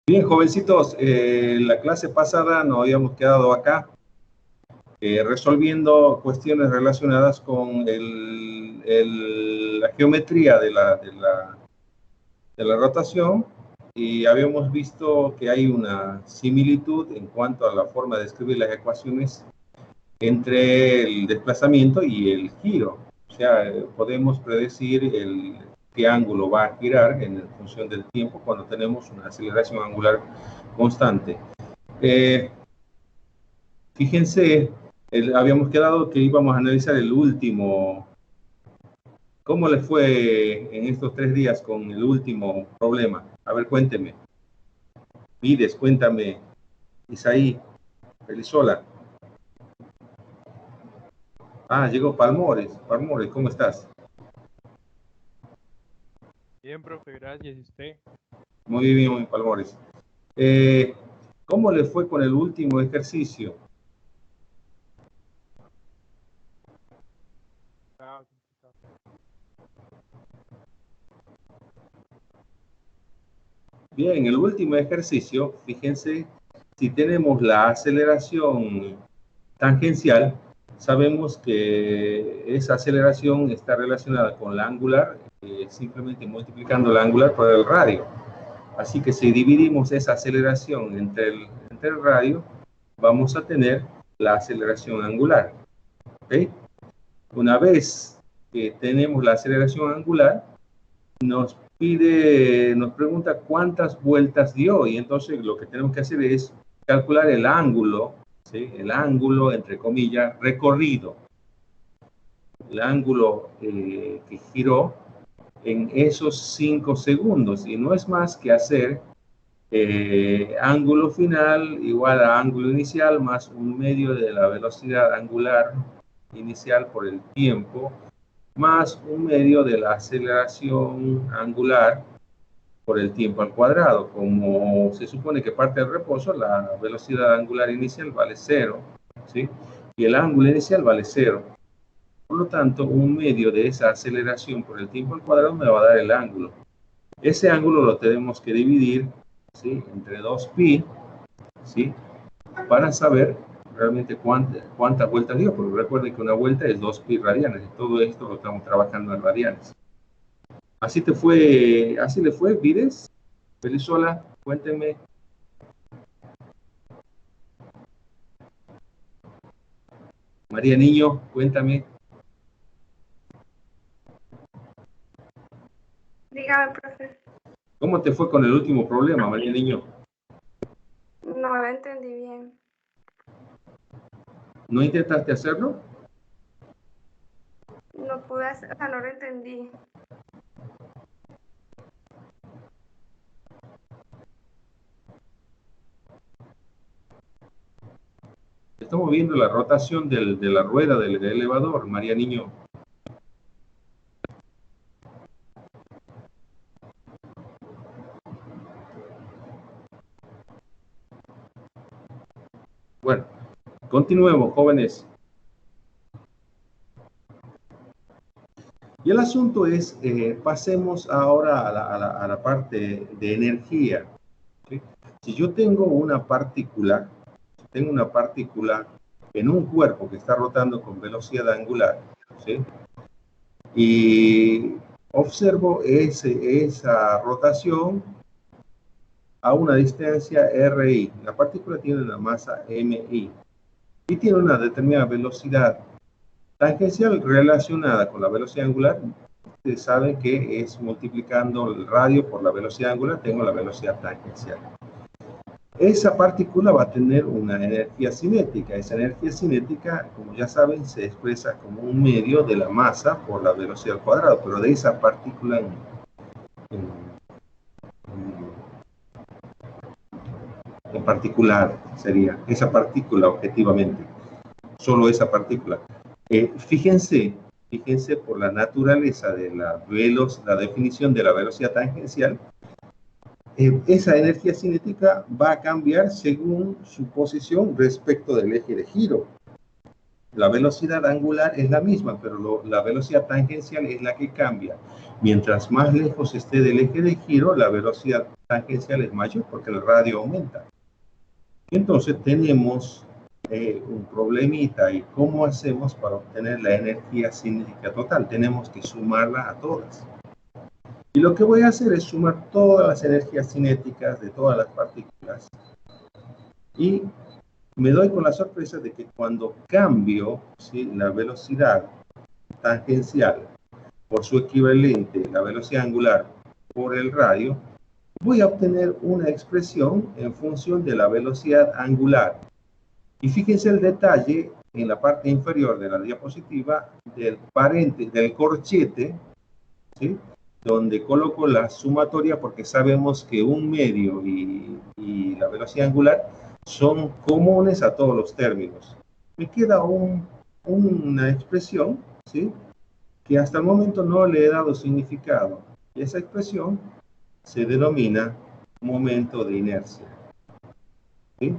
Bien, jovencitos, la clase pasada nos habíamos quedado acá resolviendo cuestiones relacionadas con la geometría de la rotación, y habíamos visto que hay una similitud en cuanto a la forma de escribir las ecuaciones entre el desplazamiento y el giro. O sea, podemos predecir qué ángulo va a girar en función del tiempo cuando tenemos una aceleración angular constante. Fíjense, habíamos quedado que íbamos a analizar el último. ¿Cómo le fue en estos 3 días con el último problema? A ver, cuénteme. Vides, cuéntame. Isaí, Felizola. Ah, llegó Palmores. Palmores, ¿cómo estás? Bien, profe, gracias. ¿Y usted? Muy bien, Palmores. ¿Cómo le fue con el último ejercicio? Bien, el último ejercicio, fíjense, si tenemos la aceleración tangencial, sabemos que esa aceleración está relacionada con la angular, simplemente multiplicando la angular por el radio. Así que si dividimos esa aceleración entre el radio, vamos a tener la aceleración angular. ¿Okay? Una vez que tenemos la aceleración angular, nos pregunta cuántas vueltas dio, y entonces lo que tenemos que hacer es calcular el ángulo, ¿sí? El ángulo, entre comillas, recorrido, el ángulo que giró en esos 5 segundos, y no es más que hacer ángulo final igual a ángulo inicial más 1/2 de la velocidad angular inicial por el tiempo, más 1/2 de la aceleración angular por el tiempo al cuadrado. Como se supone que parte del reposo, la velocidad angular inicial vale 0, ¿sí? Y el ángulo inicial vale 0. Por lo tanto, 1/2 de esa aceleración por el tiempo al cuadrado me va a dar el ángulo. Ese ángulo lo tenemos que dividir, ¿sí?, entre 2pi, ¿sí?, para saber realmente cuántas vueltas dio, porque recuerden que una vuelta es 2pi radianes, y todo esto lo estamos trabajando en radianes. Así le fue, Vides, Felizola, cuéntenme. María Niño, cuéntame. Dígame, profe. ¿Cómo te fue con el último problema, María Niño? No lo entendí bien. ¿No intentaste hacerlo? No pude hacer, o sea, no lo entendí. Estamos viendo la rotación de la rueda del elevador, María Niño. Bueno, continuemos, jóvenes. Y el asunto es, pasemos ahora a la parte de energía, ¿sí? Si yo tengo una partícula en un cuerpo que está rotando con velocidad angular, ¿sí?, y observo esa rotación a una distancia RI. La partícula tiene una masa MI y tiene una determinada velocidad tangencial relacionada con la velocidad angular. Ustedes saben que es multiplicando el radio por la velocidad angular, tengo la velocidad tangencial. Esa partícula va a tener una energía cinética. Esa energía cinética, como ya saben, se expresa como 1/2 de la masa por la velocidad al cuadrado, pero de esa partícula en particular sería esa partícula objetivamente, solo esa partícula. Fíjense por la naturaleza de la definición de la velocidad tangencial, esa energía cinética va a cambiar según su posición respecto del eje de giro. La velocidad angular es la misma, pero la velocidad tangencial es la que cambia. Mientras más lejos esté del eje de giro, la velocidad tangencial es mayor porque el radio aumenta. Entonces tenemos un problemita. ¿Y cómo hacemos para obtener la energía cinética total? Tenemos que sumarla a todas. Y lo que voy a hacer es sumar todas las energías cinéticas de todas las partículas. Y me doy con la sorpresa de que cuando cambio, ¿sí?, la velocidad tangencial por su equivalente, la velocidad angular por el radio, voy a obtener una expresión en función de la velocidad angular. Y fíjense el detalle en la parte inferior de la diapositiva del corchete, ¿sí?, donde coloco la sumatoria porque sabemos que un medio y la velocidad angular son comunes a todos los términos. Me queda una expresión, ¿sí?, que hasta el momento no le he dado significado. Y esa expresión se denomina momento de inercia. ¿Sí?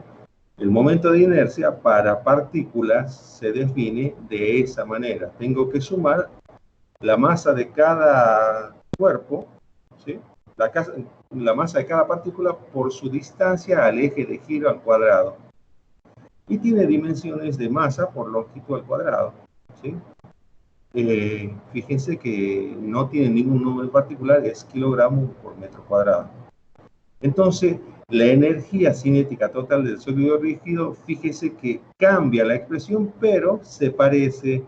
El momento de inercia para partículas se define de esa manera. Tengo que sumar la masa de cada cuerpo, ¿sí?, la masa de cada partícula por su distancia al eje de giro al cuadrado. Y tiene dimensiones de masa por longitud al cuadrado, ¿sí? Fíjense que no tiene ningún número particular, es kilogramos por metro cuadrado. Entonces, la energía cinética total del sólido rígido, fíjese que cambia la expresión, pero se parece,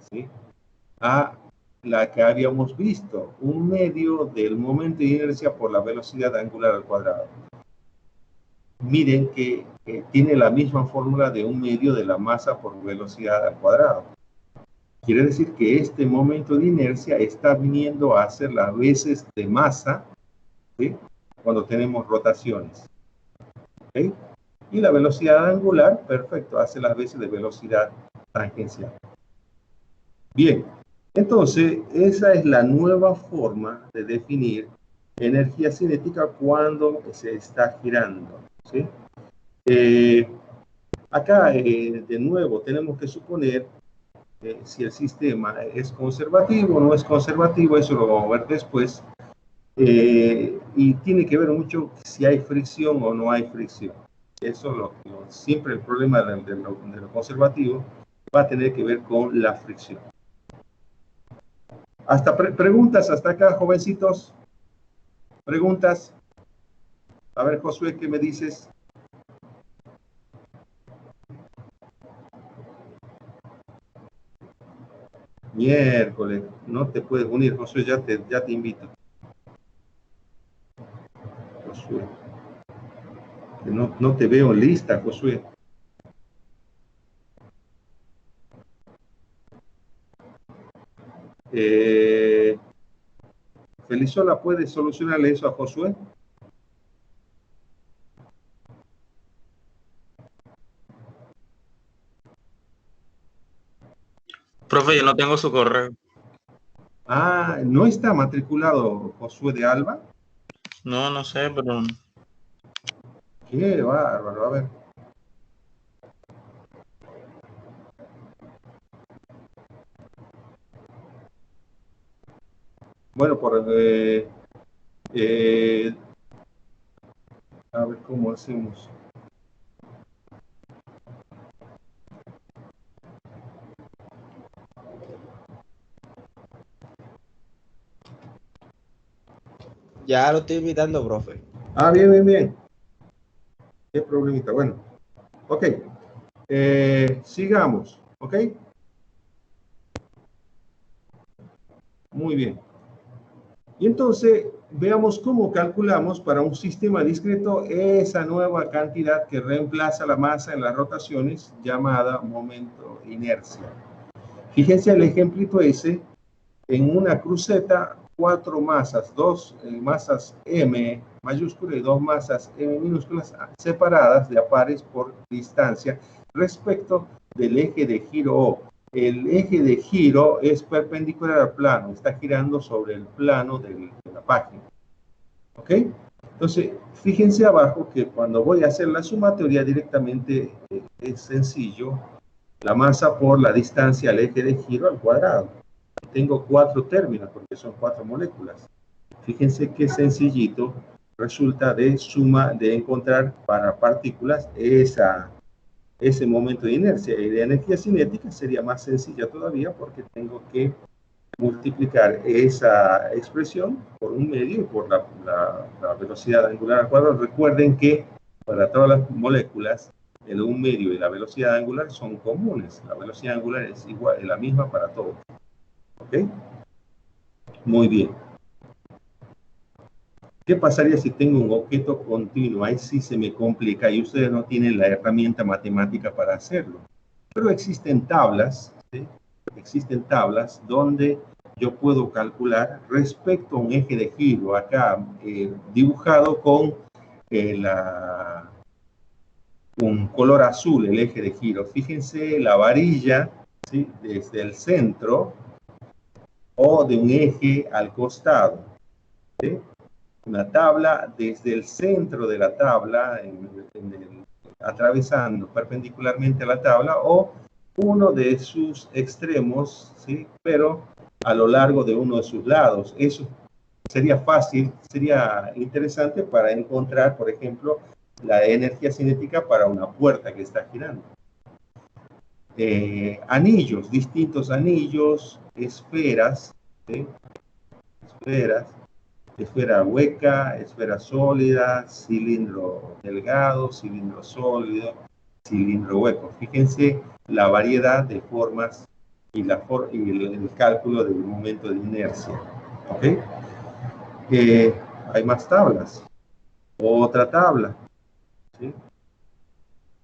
¿sí?, a la que habíamos visto, un medio del momento de inercia por la velocidad angular al cuadrado. Miren que tiene la misma fórmula de un medio de la masa por velocidad al cuadrado. Quiere decir que este momento de inercia está viniendo a hacer las veces de masa, ¿sí?, cuando tenemos rotaciones. ¿Okay? Y la velocidad angular, perfecto, hace las veces de velocidad tangencial. Bien, entonces esa es la nueva forma de definir energía cinética cuando se está girando, ¿sí? Acá, de nuevo, tenemos que suponer si el sistema es conservativo o no es conservativo, eso lo vamos a ver después. Y tiene que ver mucho si hay fricción o no hay fricción. Eso siempre el problema de lo conservativo va a tener que ver con la fricción. Hasta preguntas hasta acá, jovencitos. Preguntas. A ver, Josué, ¿qué me dices? Miércoles, no te puedes unir, Josué, ya te invito. Josué. Que no te veo lista, Josué. Felizola, ¿puede solucionarle eso a Josué? Profe, yo no tengo su correo. Ah, ¿no está matriculado Josué de Alba? No sé, pero... Qué bárbaro, a ver. Bueno, a ver cómo hacemos. Ya lo estoy invitando, profe. Ah, bien. Qué problemita. Bueno, ok. Sigamos, ¿ok? Muy bien. Y entonces, veamos cómo calculamos para un sistema discreto esa nueva cantidad que reemplaza la masa en las rotaciones llamada momento inercia. Fíjense el ejemplito ese, en una cruceta, 4 masas, 2 masas M mayúscula y 2 masas M minúsculas separadas de a pares por distancia respecto del eje de giro O. El eje de giro es perpendicular al plano, está girando sobre el plano de la página. ¿Ok? Entonces, fíjense abajo que cuando voy a hacer la sumatoria directamente es sencillo, la masa por la distancia al eje de giro al cuadrado. Tengo 4 términos porque son 4 moléculas. Fíjense qué sencillito resulta de suma de encontrar para partículas ese momento de inercia. Y de energía cinética sería más sencilla todavía porque tengo que multiplicar esa expresión por un medio y por la velocidad angular al cuadrado. Recuerden que para todas las moléculas, el un medio y la velocidad angular son comunes. La velocidad angular es igual, es la misma para todos. ¿Ok? Muy bien. ¿Qué pasaría si tengo un objeto continuo? Ahí sí se me complica y ustedes no tienen la herramienta matemática para hacerlo. Pero existen tablas, ¿sí? Existen tablas donde yo puedo calcular respecto a un eje de giro, acá dibujado con un color azul, el eje de giro. Fíjense la varilla, ¿sí? Desde el centro o de un eje al costado, ¿sí? Una tabla desde el centro de la tabla, atravesando perpendicularmente a la tabla, o uno de sus extremos, ¿sí? Pero a lo largo de uno de sus lados. Eso sería fácil, sería interesante para encontrar, por ejemplo, la energía cinética para una puerta que está girando. Anillos, distintos anillos, esferas, ¿sí? Esfera hueca, esfera sólida, cilindro delgado, cilindro sólido, cilindro hueco. Fíjense la variedad de formas y el cálculo del momento de inercia. ¿Ok? Hay más tablas. Otra tabla. ¿Sí?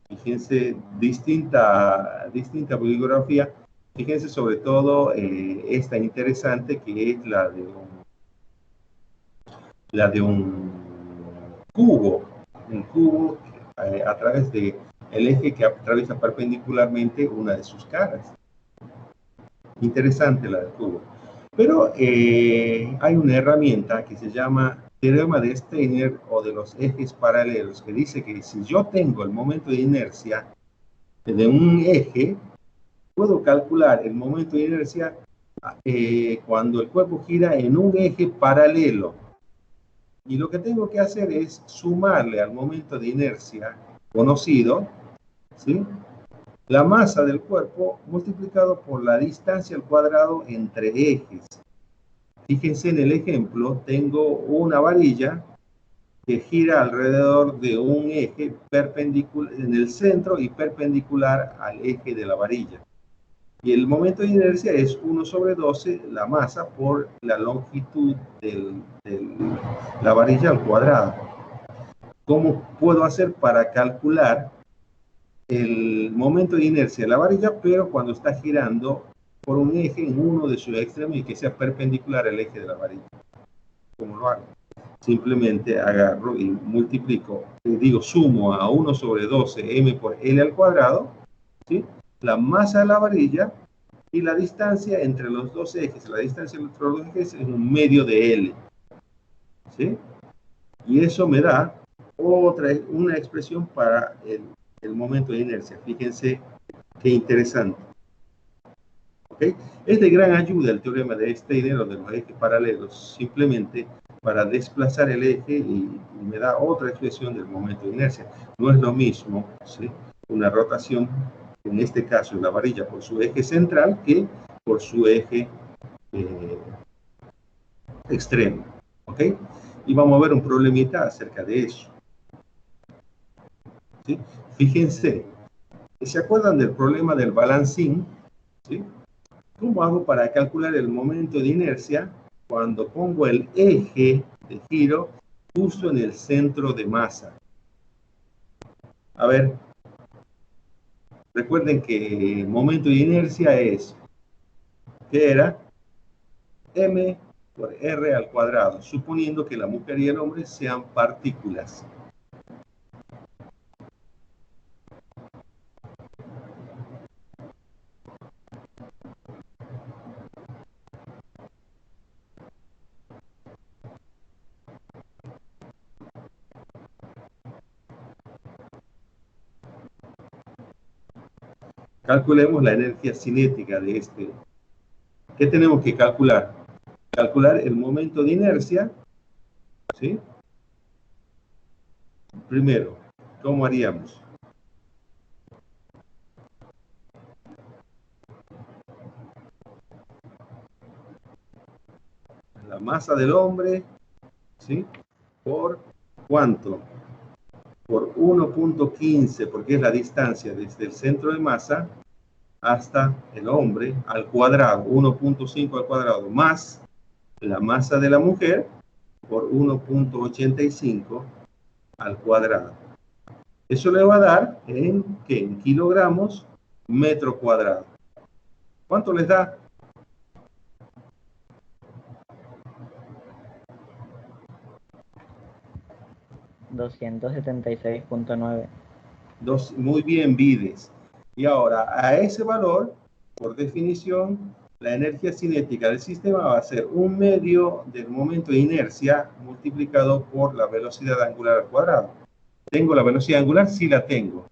Fíjense, distinta bibliografía. Fíjense sobre todo esta interesante que es la de un cubo a través del eje que atraviesa perpendicularmente una de sus caras. Interesante la del cubo. Pero hay una herramienta que se llama teorema de Steiner o de los ejes paralelos, que dice que si yo tengo el momento de inercia de un eje, puedo calcular el momento de inercia cuando el cuerpo gira en un eje paralelo. Y lo que tengo que hacer es sumarle al momento de inercia conocido, ¿sí? La masa del cuerpo multiplicado por la distancia al cuadrado entre ejes. Fíjense en el ejemplo, tengo una varilla que gira alrededor de un eje perpendicular en el centro y perpendicular al eje de la varilla. Y el momento de inercia es 1 sobre 12, la masa por la longitud de la varilla al cuadrado. ¿Cómo puedo hacer para calcular el momento de inercia de la varilla, pero cuando está girando por un eje en uno de sus extremos y que sea perpendicular al eje de la varilla? ¿Cómo lo hago? Simplemente agarro y multiplico, sumo a 1 sobre 12 m por L al cuadrado, ¿sí? La masa de la varilla y la distancia entre los dos ejes. La distancia entre los dos ejes es un medio de L, ¿sí? Y eso me da una expresión para el momento de inercia. Fíjense qué interesante. ¿Okay? Es de gran ayuda el teorema de Steiner o de los ejes paralelos, simplemente para desplazar el eje y me da otra expresión del momento de inercia. No es lo mismo, ¿sí? Una rotación, en este caso la varilla por su eje central, que por su eje extremo. ¿Ok? Y vamos a ver un problemita acerca de eso. ¿Sí? Fíjense, ¿se acuerdan del problema del balancín? ¿Sí? ¿Cómo hago para calcular el momento de inercia cuando pongo el eje de giro justo en el centro de masa? A ver, recuerden que el momento de inercia es, ¿qué era? M por R al cuadrado, suponiendo que la mujer y el hombre sean partículas. Calculemos la energía cinética de este. ¿Qué tenemos que calcular? Calcular el momento de inercia ¿Sí? Primero, ¿cómo haríamos? La masa del hombre, ¿sí? ¿Por cuánto? Por 1.15, porque es la distancia desde el centro de masa hasta el hombre al cuadrado, 1.5 al cuadrado, más la masa de la mujer por 1.85 al cuadrado. Eso le va a dar ¿qué? En kilogramos metro cuadrado. ¿Cuánto les da? $276.9. Muy bien, Vides. Y ahora, a ese valor, por definición, la energía cinética del sistema va a ser 1/2 del momento de inercia multiplicado por la velocidad angular al cuadrado. ¿Tengo la velocidad angular? Sí la tengo.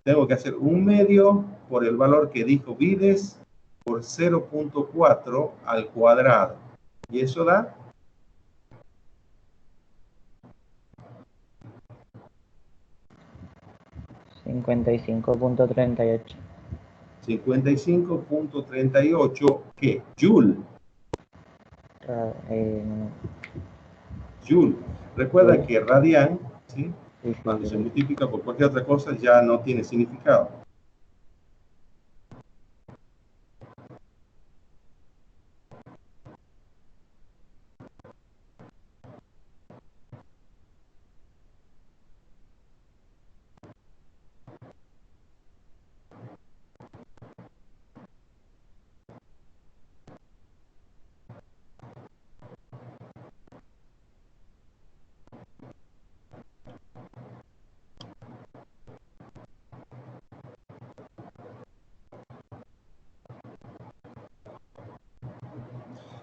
Tengo que hacer 1/2 por el valor que dijo Vides por 0.4 al cuadrado. Y eso da $55.38. 55.38, ¿qué? Joule. No. Joule. Recuerda que radian, ¿sí? Sí, Cuando sí, se sí. multiplica por cualquier otra cosa ya no tiene significado.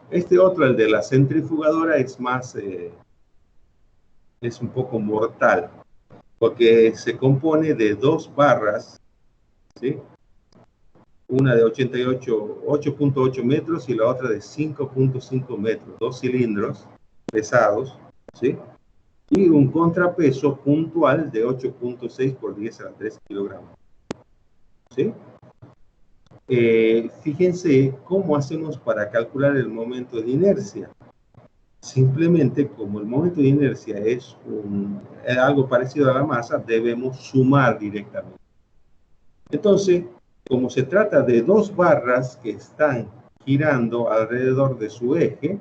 Este otro, el de la centrifugadora, es más, es un poco mortal, porque se compone de dos barras, ¿sí? Una de 8.8 metros y la otra de 5.5 metros, dos cilindros pesados, ¿sí? Y un contrapeso puntual de 8.6 por 10 a la 3 kilogramos, ¿sí? Fíjense cómo hacemos para calcular el momento de inercia. Simplemente, como el momento de inercia es algo parecido a la masa, debemos sumar directamente. Entonces, como se trata de dos barras que están girando alrededor de su eje,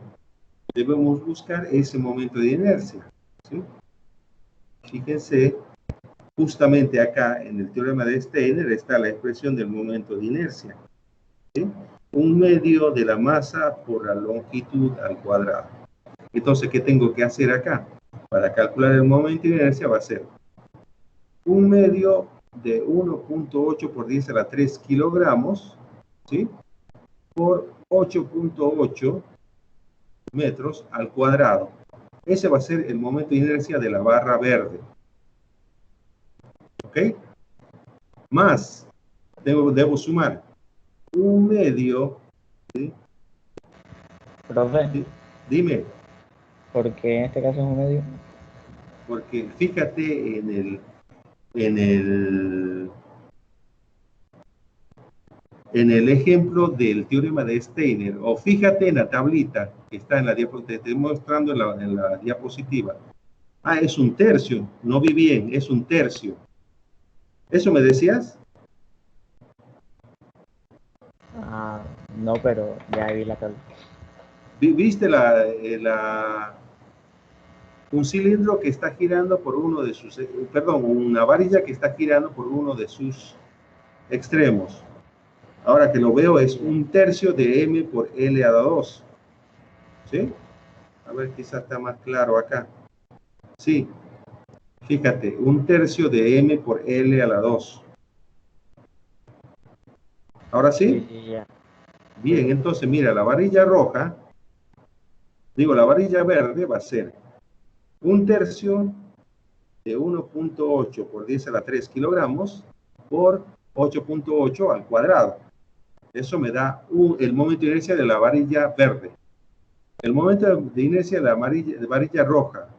debemos buscar ese momento de inercia, ¿sí? Fíjense, justamente acá en el teorema de Steiner está la expresión del momento de inercia, ¿sí? 1/2 de la masa por la longitud al cuadrado. Entonces, ¿qué tengo que hacer acá? Para calcular el momento de inercia va a ser 1/2 de 1.8 por 10 a la 3 kilogramos, ¿sí? Por 8.8 metros al cuadrado. Ese va a ser el momento de inercia de la barra verde. ¿Ok? Más, debo sumar 1/2, ¿sí? Profe, Dime, ¿por qué en este caso es 1/2? porque fíjate en el ejemplo del teorema de Steiner, o fíjate en la tablita que está en la diapositiva, te estoy mostrando en la diapositiva. Ah, es un tercio, no vi bien, es un tercio. ¿Eso me decías? Ah, no, pero ya vi la tabla. ¿Viste un cilindro que está girando por uno de sus, perdón, una varilla que está girando por uno de sus extremos? Ahora que lo veo es 1/3 de m por L a la 2. ¿Sí? A ver, quizás está más claro acá. Sí, fíjate, 1/3 de m por L a la 2. ¿Ahora sí? Sí, ya. Bien, entonces mira, la varilla roja, la varilla verde va a ser 1/3 de 1.8 por 10 a la 3 kilogramos por 8.8 al cuadrado. Eso me da el momento de inercia de la varilla verde. El momento de inercia de la varilla roja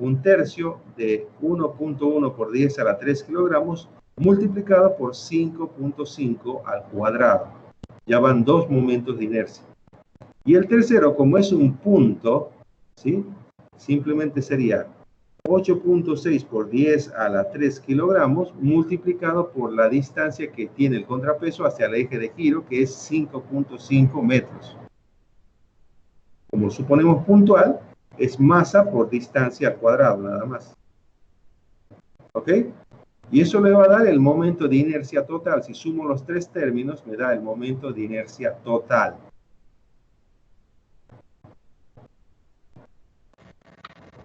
un tercio de 1.1 por 10 a la 3 kilogramos multiplicado por 5.5 al cuadrado. Ya van dos momentos de inercia. Y el tercero, como es un punto, ¿sí? Simplemente sería 8.6 por 10 a la 3 kilogramos multiplicado por la distancia que tiene el contrapeso hacia el eje de giro, que es 5.5 metros. Como suponemos puntual, es masa por distancia al cuadrado, nada más. ¿Ok? Y eso le va a dar el momento de inercia total. Si sumo los tres términos, me da el momento de inercia total.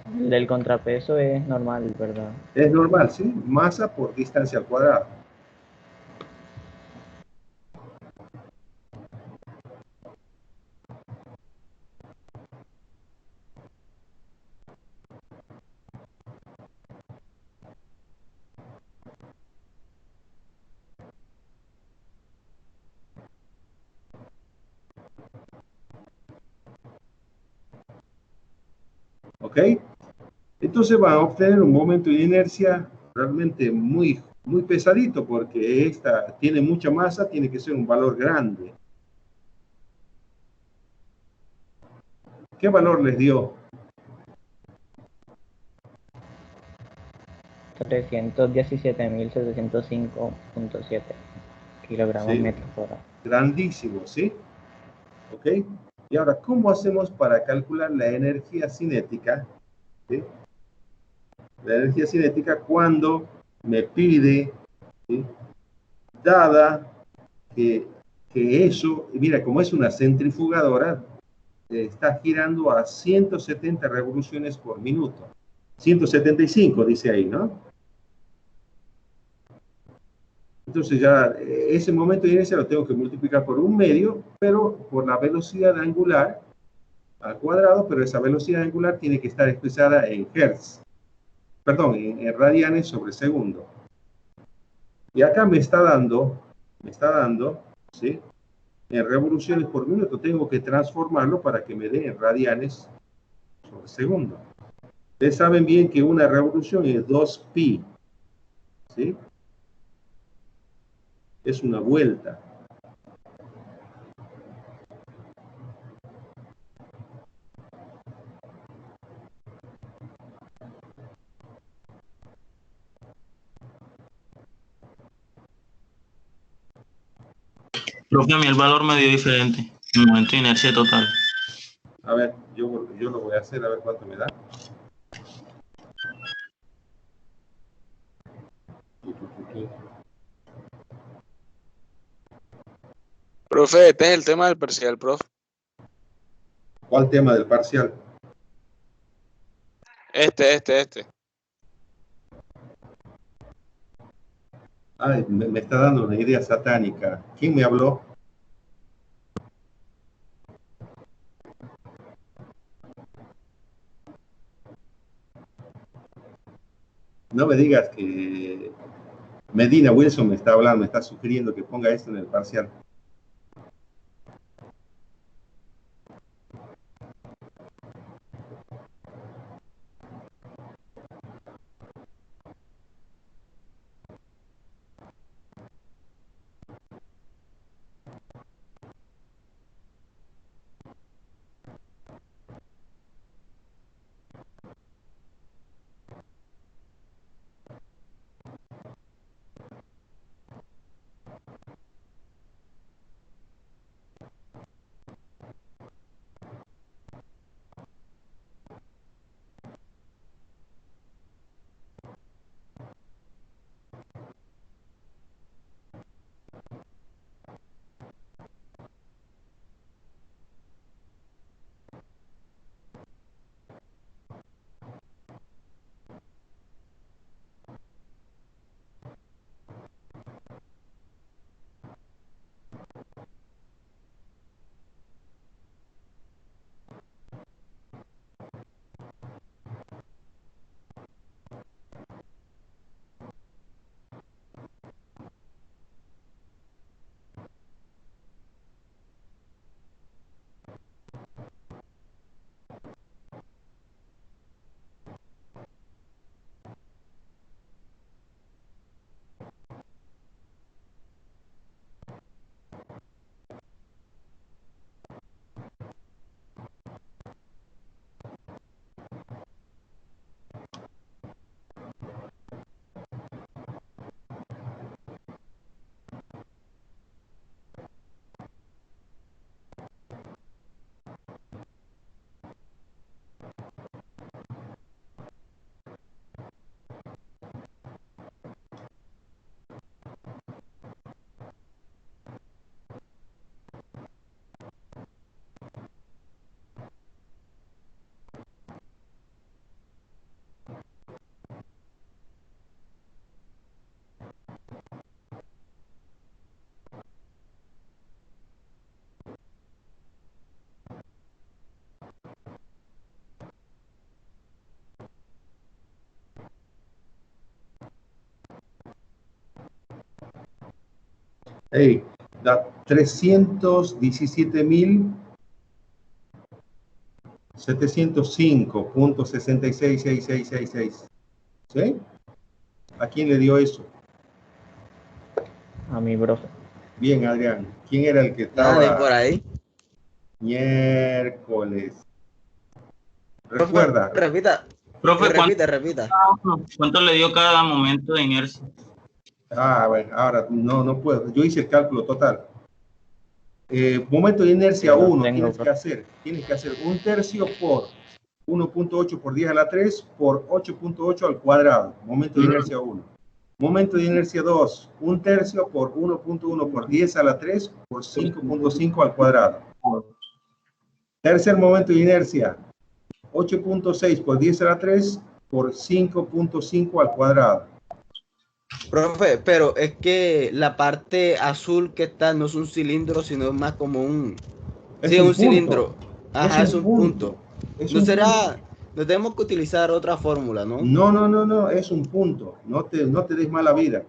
El del contrapeso es normal, ¿verdad? Es normal, ¿sí? Masa por distancia al cuadrado. ¿Ok? Entonces van a obtener un momento de inercia realmente muy pesadito, porque esta tiene mucha masa, tiene que ser un valor grande. ¿Qué valor les dio? 317.705.7 kilogramos ¿Sí? metros por hora. Grandísimo, ¿sí? ¿Ok? Y ahora, ¿cómo hacemos para calcular la energía cinética? ¿Sí? La energía cinética cuando me pide, ¿sí? Dada que eso, mira, como es una centrifugadora, está girando a 170 revoluciones por minuto. 175 dice ahí, ¿no? Entonces ya ese momento de inercia lo tengo que multiplicar por un medio, pero por la velocidad angular al cuadrado, pero esa velocidad angular tiene que estar expresada en hertz, perdón, en radianes sobre segundo. Y acá me está dando, ¿sí? En revoluciones por minuto, tengo que transformarlo para que me dé en radianes sobre segundo. Ustedes saben bien que una revolución es 2pi, ¿sí? Es una vuelta. Profe, a mí el valor me dio diferente. El momento de inercia total. A ver, yo lo voy a hacer, a ver cuánto me da. Profe, este es el tema del parcial, profe. ¿Cuál tema del parcial? Este. Ay, me está dando una idea satánica. ¿Quién me habló? No me digas que Medina Wilson me está hablando, me está sugiriendo que ponga esto en el parcial. Hey, da 317.705.666666. ¿Sí? ¿A quién le dio eso? A mi profe. Bien, Adrián. ¿Quién era el que Nada, de estaba? por ahí. Miércoles. Profe, Recuerda. repita. Profe, Repita. ¿cuánto le dio cada momento de inercia? Bueno, ahora no puedo. Yo hice el cálculo total. Momento de inercia Yo lo 1, tengo, tienes que hacer 1/3 por 1.8 por 10 a la 3 por 8.8 al cuadrado. Momento de inercia 1. Momento de inercia 2, 1/3 por 1.1 por 10 a la 3 por 5.5 al cuadrado. Tercer momento de inercia, 8.6 por 10 a la 3 por 5.5 al cuadrado. Profe, pero es que la parte azul que está no es un cilindro, sino es más como un... Es Sí, un un punto. cilindro. Ajá, es un punto. Es No un será... punto. No tenemos que utilizar otra fórmula, ¿no? No, es un punto. No te des mala vida.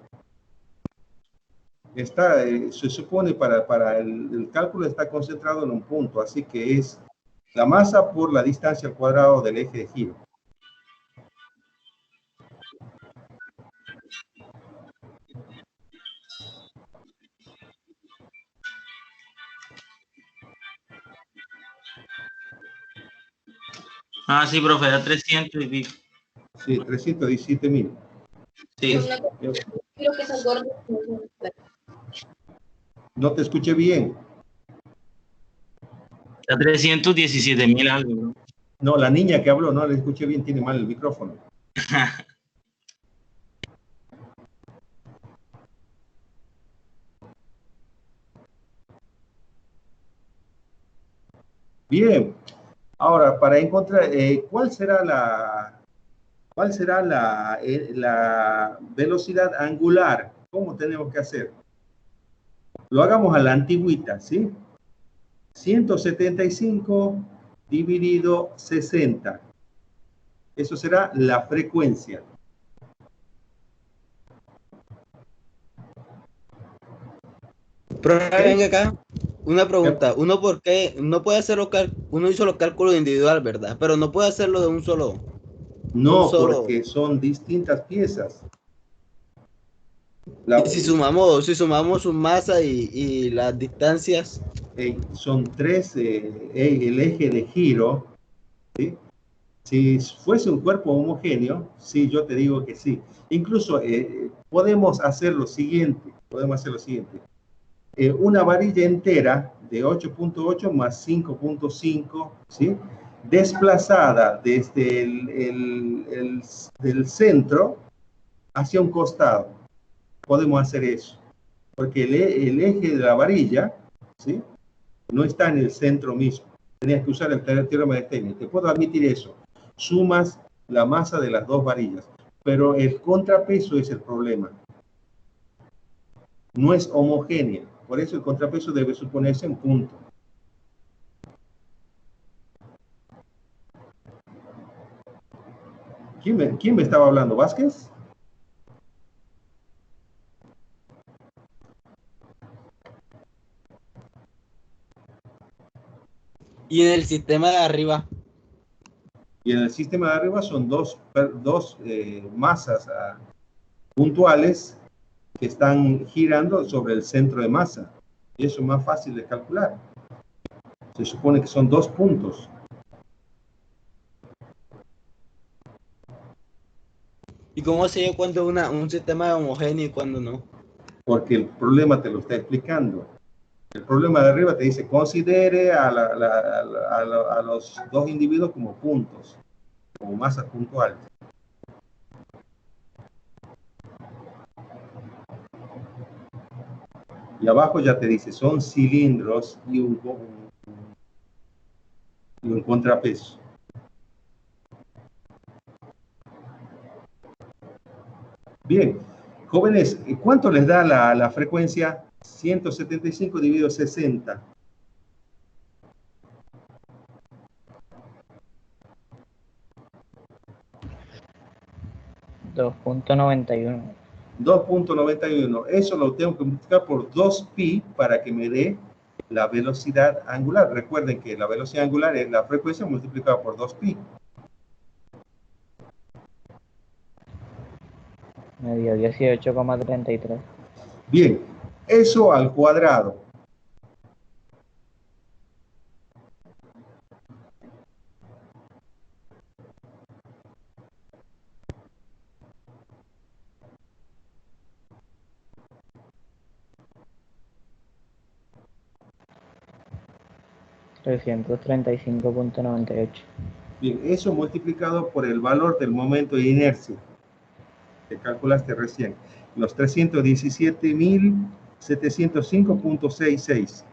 Se supone para el cálculo está concentrado en un punto, así que es la masa por la distancia al cuadrado del eje de giro. Ah, sí, profe, da 300 y pico. Sí, 317.000. Sí, No te escuché bien. da 317.000 algo, bro. No, la niña que habló, no le escuché bien, tiene mal el micrófono. Bien. Ahora, para encontrar, ¿cuál será la velocidad angular? ¿Cómo tenemos que hacer? Lo hagamos a la antigüita, ¿sí? 175 dividido 60. Eso será la frecuencia. Profe, ¿Ok? venga acá. Una pregunta. ¿Uno por qué no puede hacer uno hizo los cálculos individual, ¿verdad? Pero no puede hacerlo de un solo. No, porque son distintas piezas. Y si sumamos su masa y las distancias. Son tres, el eje de giro, ¿sí? Si fuese un cuerpo homogéneo, sí, yo te digo que sí. Incluso podemos hacer lo siguiente, una varilla entera de 8.8 más 5.5, ¿sí? Desplazada desde del centro hacia un costado. Podemos hacer eso, porque el eje de la varilla, ¿sí? No está en el centro mismo. Tenías que usar el teorema de Steinmetz. Te puedo admitir eso. Sumas la masa de las dos varillas, pero el contrapeso es el problema. No es homogénea. Por eso el contrapeso debe suponerse en punto. ¿Quién me estaba hablando? ¿Vázquez? Y en el sistema de arriba. Y en el sistema de arriba son dos masas puntuales que están girando sobre el centro de masa. Y eso es más fácil de calcular. Se supone que son dos puntos. ¿Y cómo se ve cuando un sistema es homogéneo y cuando no? Porque el problema te lo está explicando. El problema de arriba te dice, considere a los dos individuos como puntos, como masas puntuales. Y abajo ya te dice, son cilindros y un contrapeso. Bien, jóvenes, ¿cuánto les da la frecuencia? 175 dividido 60. 2.91. 2.91. Eso lo tengo que multiplicar por 2pi para que me dé la velocidad angular. Recuerden que la velocidad angular es la frecuencia multiplicada por 2pi. Me dio 18,33. Bien, eso al cuadrado. $335.98. Bien, eso multiplicado por el valor del momento de inercia que calculaste recién, los 317.705.66.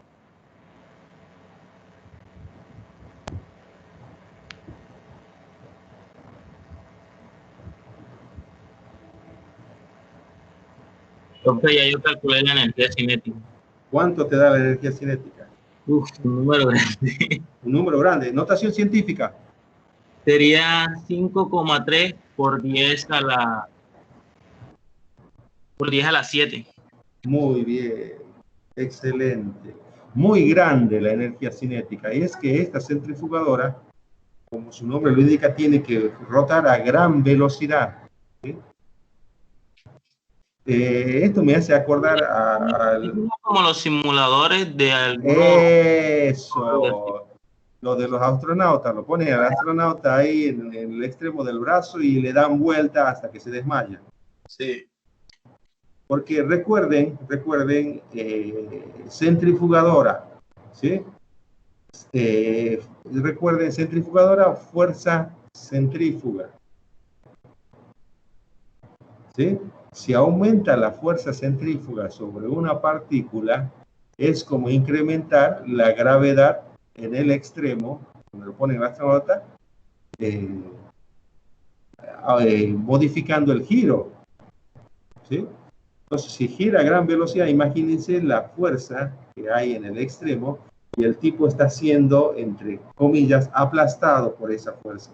Profe, ya yo calculé la energía cinética. ¿Cuánto te da la energía cinética? Un número grande. Un número grande. Notación científica. Sería 5,3 por 10 a la 7. Muy bien. Excelente. Muy grande la energía cinética. Y es que esta centrifugadora, como su nombre lo indica, tiene que rotar a gran velocidad. ¿Sí? Esto me hace acordar Como los simuladores de algunos. Eso. Lo de los astronautas. Lo ponen al astronauta ahí en el extremo del brazo y le dan vuelta hasta que se desmaya. Sí. Porque recuerden, centrifugadora, ¿sí? Recuerden, centrifugadora, fuerza centrífuga, ¿sí? Si aumenta la fuerza centrífuga sobre una partícula, es como incrementar la gravedad en el extremo, como lo ponen en la astronauta, modificando el giro, ¿sí? Entonces, si gira a gran velocidad, imagínense la fuerza que hay en el extremo y el tipo está siendo, entre comillas, aplastado por esa fuerza.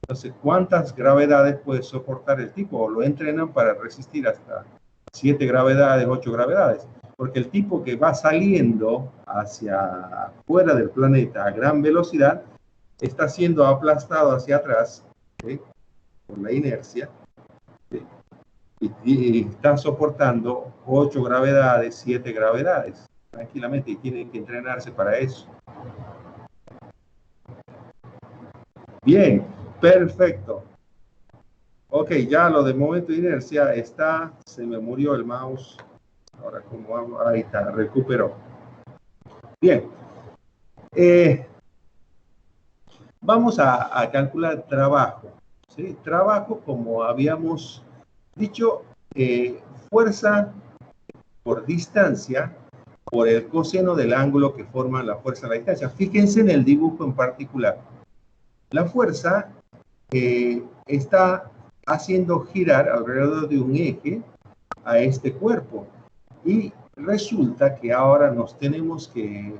Entonces, ¿cuántas gravedades puede soportar el tipo? O lo entrenan para resistir hasta 7 gravedades, 8 gravedades. Porque el tipo que va saliendo hacia afuera del planeta a gran velocidad está siendo aplastado hacia atrás, ¿sí? Por la inercia, ¿sí? Y está soportando 8 gravedades, 7 gravedades, tranquilamente, y tienen que entrenarse para eso. Bien, perfecto. Ok, ya lo de momento de inercia está, se me murió el mouse. Ahora, ¿cómo hago? Ahí está, recuperó. Bien. Vamos a calcular trabajo, ¿sí? Trabajo, como habíamos dicho, fuerza por distancia por el coseno del ángulo que forma la fuerza a la distancia. Fíjense en el dibujo en particular. La fuerza está haciendo girar alrededor de un eje a este cuerpo. Y resulta que ahora nos tenemos que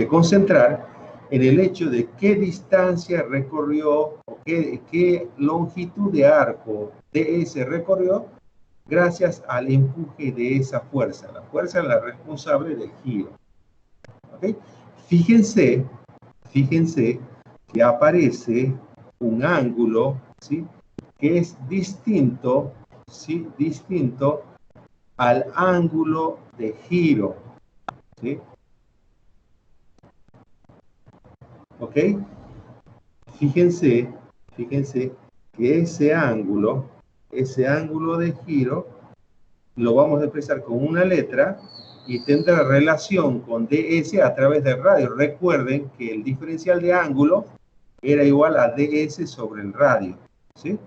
concentrar en el hecho de qué distancia recorrió o qué longitud de arco ds recorrió gracias al empuje de esa fuerza. La fuerza es la responsable del giro. ¿Okay? Fíjense que aparece un ángulo, ¿sí? Que es distinto, ¿sí? Distinto al ángulo de giro, ¿sí? ¿Ok? Fíjense que ese ángulo de giro lo vamos a expresar con una letra y tendrá relación con ds a través del radio. Recuerden que el diferencial de ángulo era igual a ds sobre el radio, ¿sí?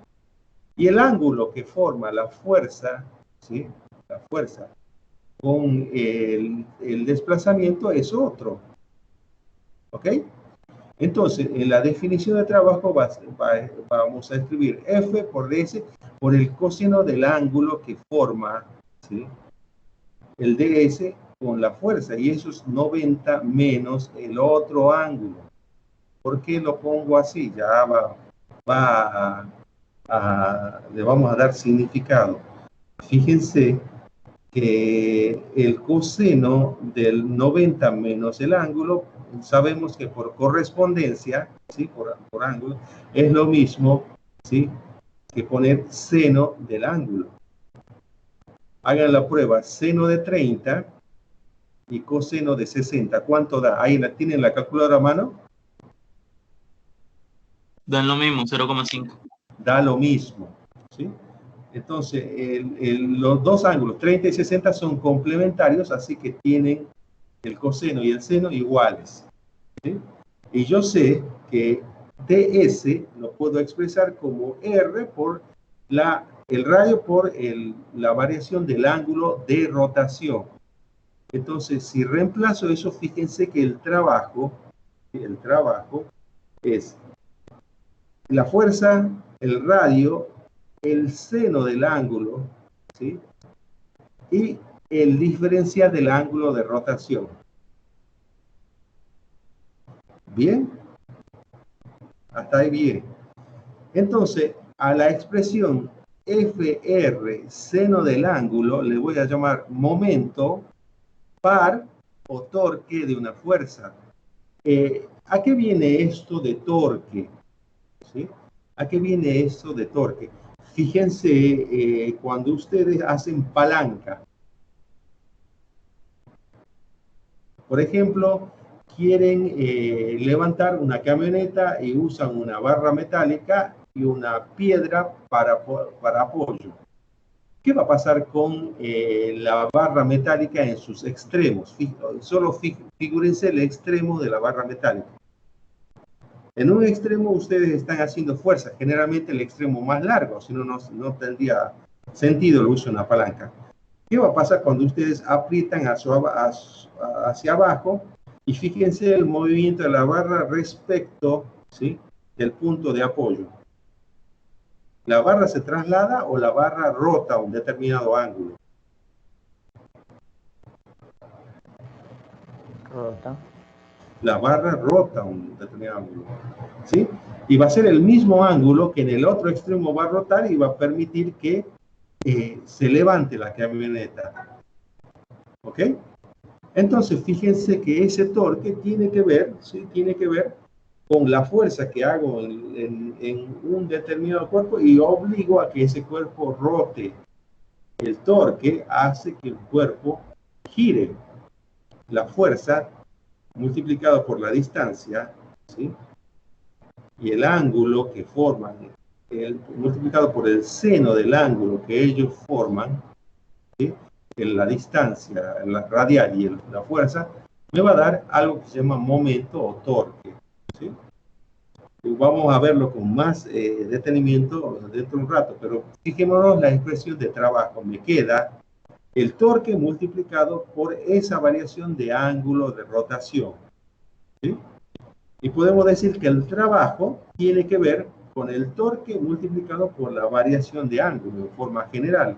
Y el ángulo que forma la fuerza, ¿sí? La fuerza con el desplazamiento es otro. ¿Ok? Entonces, en la definición de trabajo vamos a escribir F por ds por el coseno del ángulo que forma, ¿sí? El ds con la fuerza, y eso es 90 menos el otro ángulo. ¿Por qué lo pongo así? Ya le vamos a dar significado. fíjense que el coseno del 90 menos el ángulo, sabemos que por correspondencia, ¿sí? por ángulo, es lo mismo, ¿sí? que poner seno del ángulo. Hagan la prueba, seno de 30 y coseno de 60. ¿Cuánto da? Ahí tienen la calculadora a mano. Dan lo mismo, 0,5. Da lo mismo, ¿sí? Entonces, los dos ángulos, 30 y 60, son complementarios, así que tienen el coseno y el seno iguales, ¿sí? Y yo sé que ds lo puedo expresar como r por el radio por la variación del ángulo de rotación. Entonces, si reemplazo eso, fíjense que el trabajo es la fuerza, el radio, el seno del ángulo, ¿sí? Y el diferencial del ángulo de rotación. ¿Bien? Hasta ahí bien. Entonces, a la expresión FR, seno del ángulo, le voy a llamar momento par o torque de una fuerza. ¿A qué viene esto de torque? ¿Sí? ¿A qué viene esto de torque? Fíjense cuando ustedes hacen palanca. Por ejemplo, quieren levantar una camioneta y usan una barra metálica y una piedra para apoyo. ¿Qué va a pasar con la barra metálica en sus extremos? Solo figúrense el extremo de la barra metálica. En un extremo ustedes están haciendo fuerza, generalmente el extremo más largo, si no, no tendría sentido el uso de una palanca. ¿Qué va a pasar cuando ustedes aprietan hacia abajo? Y fíjense el movimiento de la barra respecto, ¿sí? del punto de apoyo. ¿La barra se traslada o la barra rota a un determinado ángulo? Rota. La barra rota a un determinado ángulo, ¿sí? Y va a ser el mismo ángulo que en el otro extremo va a rotar y va a permitir que se levante la camioneta. ¿Ok? Entonces, fíjense que ese torque tiene que ver, ¿sí? Tiene que ver con la fuerza que hago en un determinado cuerpo y obligo a que ese cuerpo rote. El torque hace que el cuerpo gire. La fuerza multiplicado por la distancia, ¿sí? y el ángulo que forman, multiplicado por el seno del ángulo que ellos forman, ¿sí? en la distancia, la radial y la fuerza, me va a dar algo que se llama momento o torque. ¿Sí? Y vamos a verlo con más detenimiento dentro de un rato, pero fijémonos la expresión de trabajo. Me queda el torque multiplicado por esa variación de ángulo de rotación. ¿Sí? Y podemos decir que el trabajo tiene que ver con el torque multiplicado por la variación de ángulo en forma general.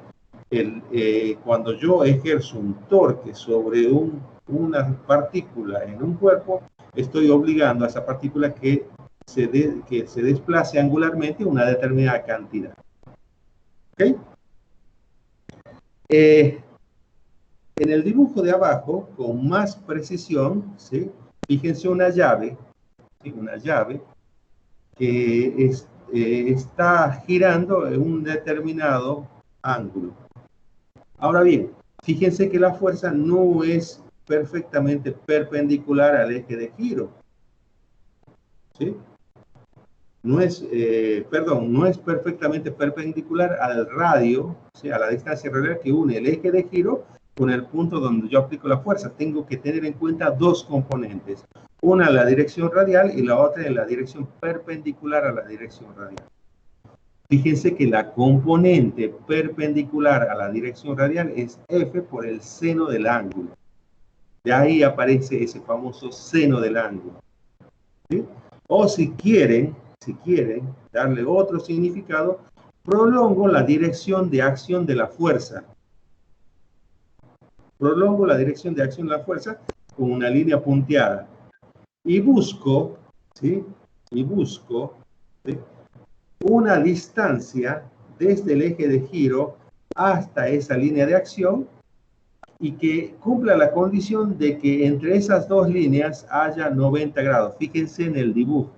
Cuando yo ejerzo un torque sobre una partícula en un cuerpo, estoy obligando a esa partícula que se desplace angularmente una determinada cantidad. ¿Ok? En el dibujo de abajo, con más precisión, ¿sí? Fíjense una llave, ¿sí? Una llave que está girando en un determinado ángulo. Ahora bien, fíjense que la fuerza no es perfectamente perpendicular al eje de giro. ¿Sí? No es perfectamente perpendicular al radio, ¿sí? a la distancia radial que une el eje de giro con el punto donde yo aplico la fuerza. Tengo que tener en cuenta dos componentes. Una en la dirección radial y la otra en la dirección perpendicular a la dirección radial. Fíjense que la componente perpendicular a la dirección radial es F por el seno del ángulo. De ahí aparece ese famoso seno del ángulo. ¿Sí? O si quieren darle otro significado, prolongo la dirección de acción de la fuerza. Prolongo la dirección de acción de la fuerza con una línea punteada. Y busco, ¿sí? ¿sí? una distancia desde el eje de giro hasta esa línea de acción y que cumpla la condición de que entre esas dos líneas haya 90 grados. Fíjense en el dibujo.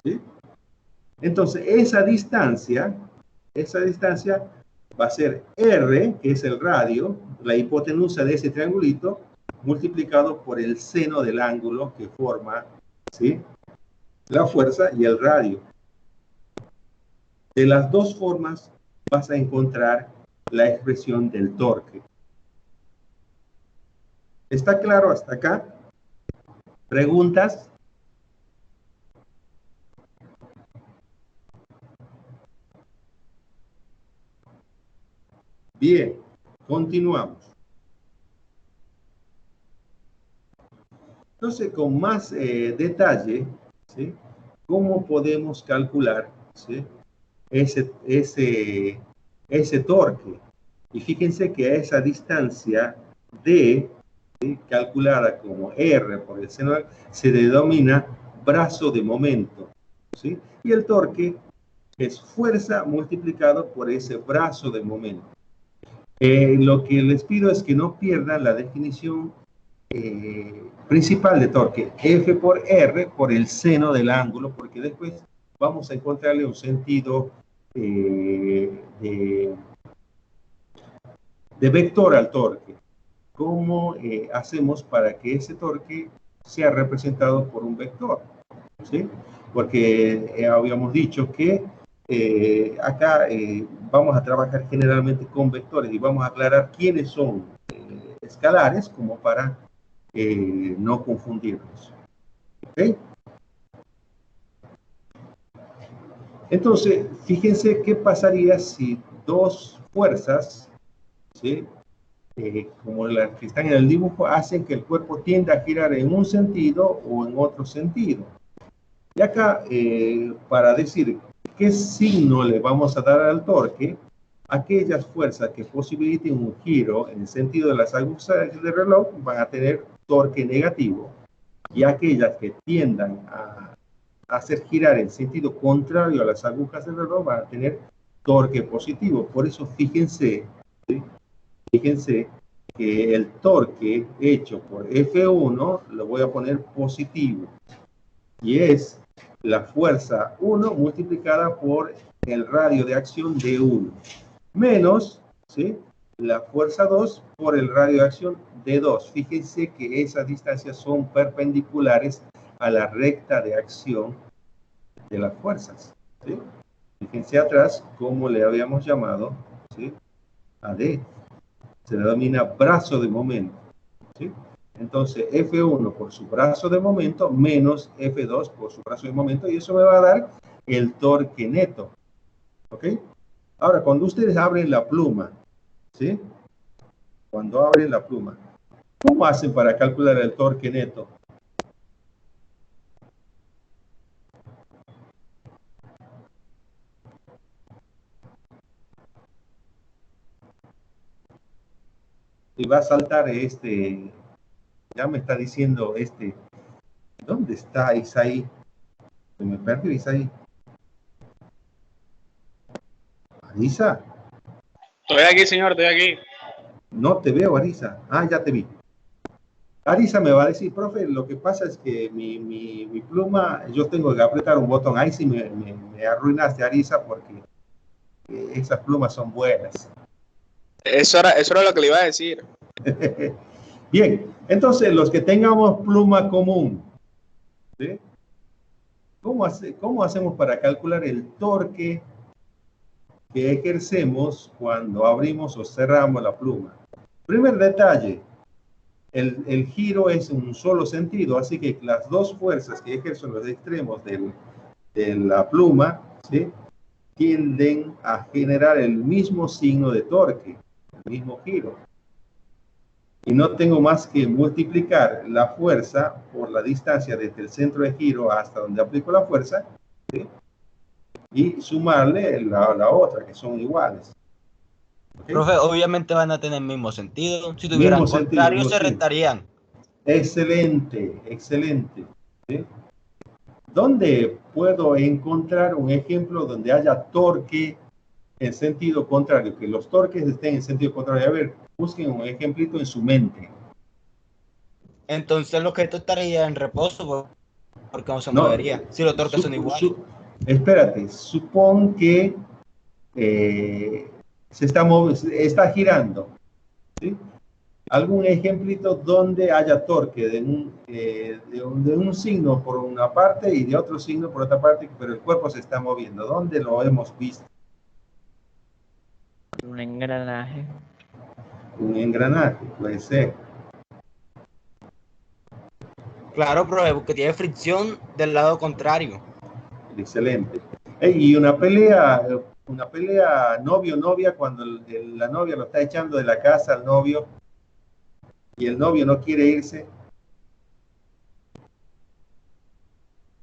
¿Sí? Entonces, esa distancia va a ser R, que es el radio, la hipotenusa de ese triangulito, multiplicado por el seno del ángulo que forma, ¿sí?, la fuerza y el radio. De las dos formas vas a encontrar la expresión del torque. ¿Está claro hasta acá? ¿Preguntas? Bien, continuamos. Entonces, con más detalle, ¿sí?, ¿cómo podemos calcular, ¿sí?, ese torque? Y fíjense que a esa distancia D, ¿sí?, calculada como R por el seno, se denomina brazo de momento, ¿sí? Y el torque es fuerza multiplicado por ese brazo de momento. Lo que les pido es que no pierdan la definición principal de torque, F por R por el seno del ángulo, porque después vamos a encontrarle un sentido de vector al torque. ¿Cómo hacemos para que ese torque sea representado por un vector? ¿Sí? Porque habíamos dicho que acá vamos a trabajar generalmente con vectores y vamos a aclarar quiénes son escalares como para no confundirnos. ¿Ok? Entonces, fíjense qué pasaría si dos fuerzas, ¿sí?, como las que están en el dibujo, hacen que el cuerpo tienda a girar en un sentido o en otro sentido. Y acá, para decir qué signo le vamos a dar al torque, aquellas fuerzas que posibiliten un giro en el sentido de las agujas del reloj van a tener torque negativo, y aquellas que tiendan a hacer girar en sentido contrario a las agujas del reloj van a tener torque positivo. Por eso fíjense, ¿sí?, fíjense que el torque hecho por F1 lo voy a poner positivo, y es la fuerza 1 multiplicada por el radio de acción de 1, menos, ¿sí?, la fuerza 2 por el radio de acción de 2. Fíjense que esas distancias son perpendiculares a la recta de acción de las fuerzas, ¿sí? Fíjense atrás cómo le habíamos llamado, ¿sí?, a D. Se denomina brazo de momento, ¿sí? Entonces, F1 por su brazo de momento menos F2 por su brazo de momento, y eso me va a dar el torque neto. ¿Ok? Ahora, cuando ustedes abren la pluma, ¿sí?, cuando abren la pluma, ¿cómo hacen para calcular el torque neto? Y va a saltar ya me está diciendo ¿dónde está Isaí? Se me perdió Isaí. Arisa, Estoy aquí, señor, estoy aquí. no te veo, Arisa. Ah, ya te vi. Arisa me va a decir, profe, lo que pasa es que mi pluma, yo tengo que apretar un botón. Ahí sí me arruinaste, Arisa, porque esas plumas son buenas. Eso era lo que le iba a decir. Bien, entonces los que tengamos pluma común, ¿sí?, ¿cómo hacemos para calcular el torque que ejercemos cuando abrimos o cerramos la pluma? Primer detalle, el giro es en un solo sentido, así que las dos fuerzas que ejercen los extremos de la pluma, ¿sí?, tienden a generar el mismo signo de torque, el mismo giro. Y no tengo más que multiplicar la fuerza por la distancia desde el centro de giro hasta donde aplico la fuerza, ¿sí?, y sumarle la otra, que son iguales. ¿Okay? Profe, obviamente van a tener el mismo sentido. Si tuvieran Mismo sentido, contrario, mismo se sentido. restarían. Excelente, excelente, ¿sí? ¿Dónde puedo encontrar un ejemplo donde haya torque en sentido contrario? Que los torques estén en sentido contrario. A ver, busquen un ejemplito en su mente. Entonces el objeto estaría en reposo porque no se No, movería. Si los torques son iguales. Espérate, supón que está girando, ¿sí? ¿Algún ejemplito donde haya torque de un signo por una parte y de otro signo por otra parte, pero el cuerpo se está moviendo? ¿Dónde lo hemos visto? Un engranaje. Un engranaje, puede ser. Claro, profe, porque tiene fricción del lado contrario. Excelente. Y una pelea novio-novia, cuando la novia lo está echando de la casa al novio y el novio no quiere irse.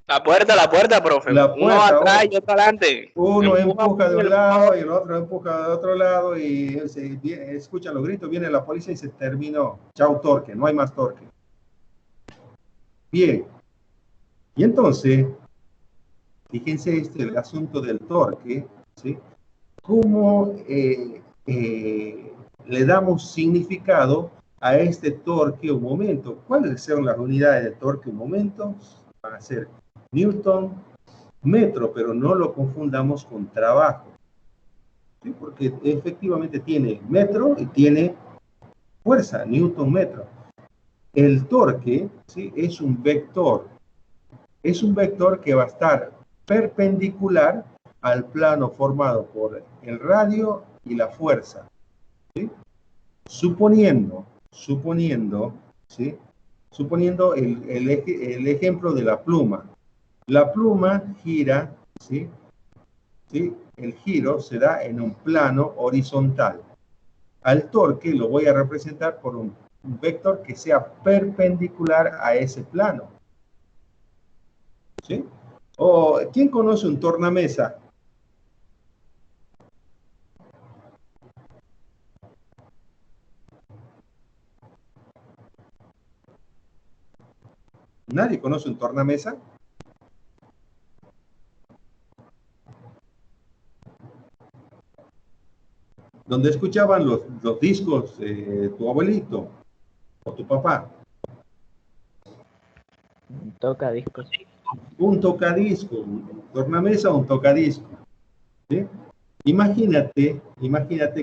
La puerta, profe. La Uno puerta, atrás y otro adelante. Uno empuja de un lado el- y el otro empuja de otro lado y escuchan los gritos, viene la policía y se terminó. Chau torque, no hay más torque. Bien. Y entonces, fíjense el asunto del torque, ¿sí? ¿Cómo le damos significado a este torque un momento? ¿Cuáles son las unidades de torque un momento? Van a ser Newton, metro, pero no lo confundamos con trabajo, ¿sí? Porque efectivamente tiene metro y tiene fuerza, Newton metro. El torque, ¿sí? Es un vector que va a estar perpendicular al plano formado por el radio y la fuerza, ¿sí? Suponiendo, ¿sí? Suponiendo el ejemplo de la pluma. La pluma gira, ¿sí? ¿Sí? El giro se da en un plano horizontal. Al torque lo voy a representar por un vector que sea perpendicular a ese plano, ¿sí? O, ¿quién conoce un tornamesa? ¿Nadie conoce un tornamesa? Donde escuchaban los discos tu abuelito o tu papá. Un tocadiscos. Un tocadisco, un tornamesa o un tocadisco, ¿sí? Imagínate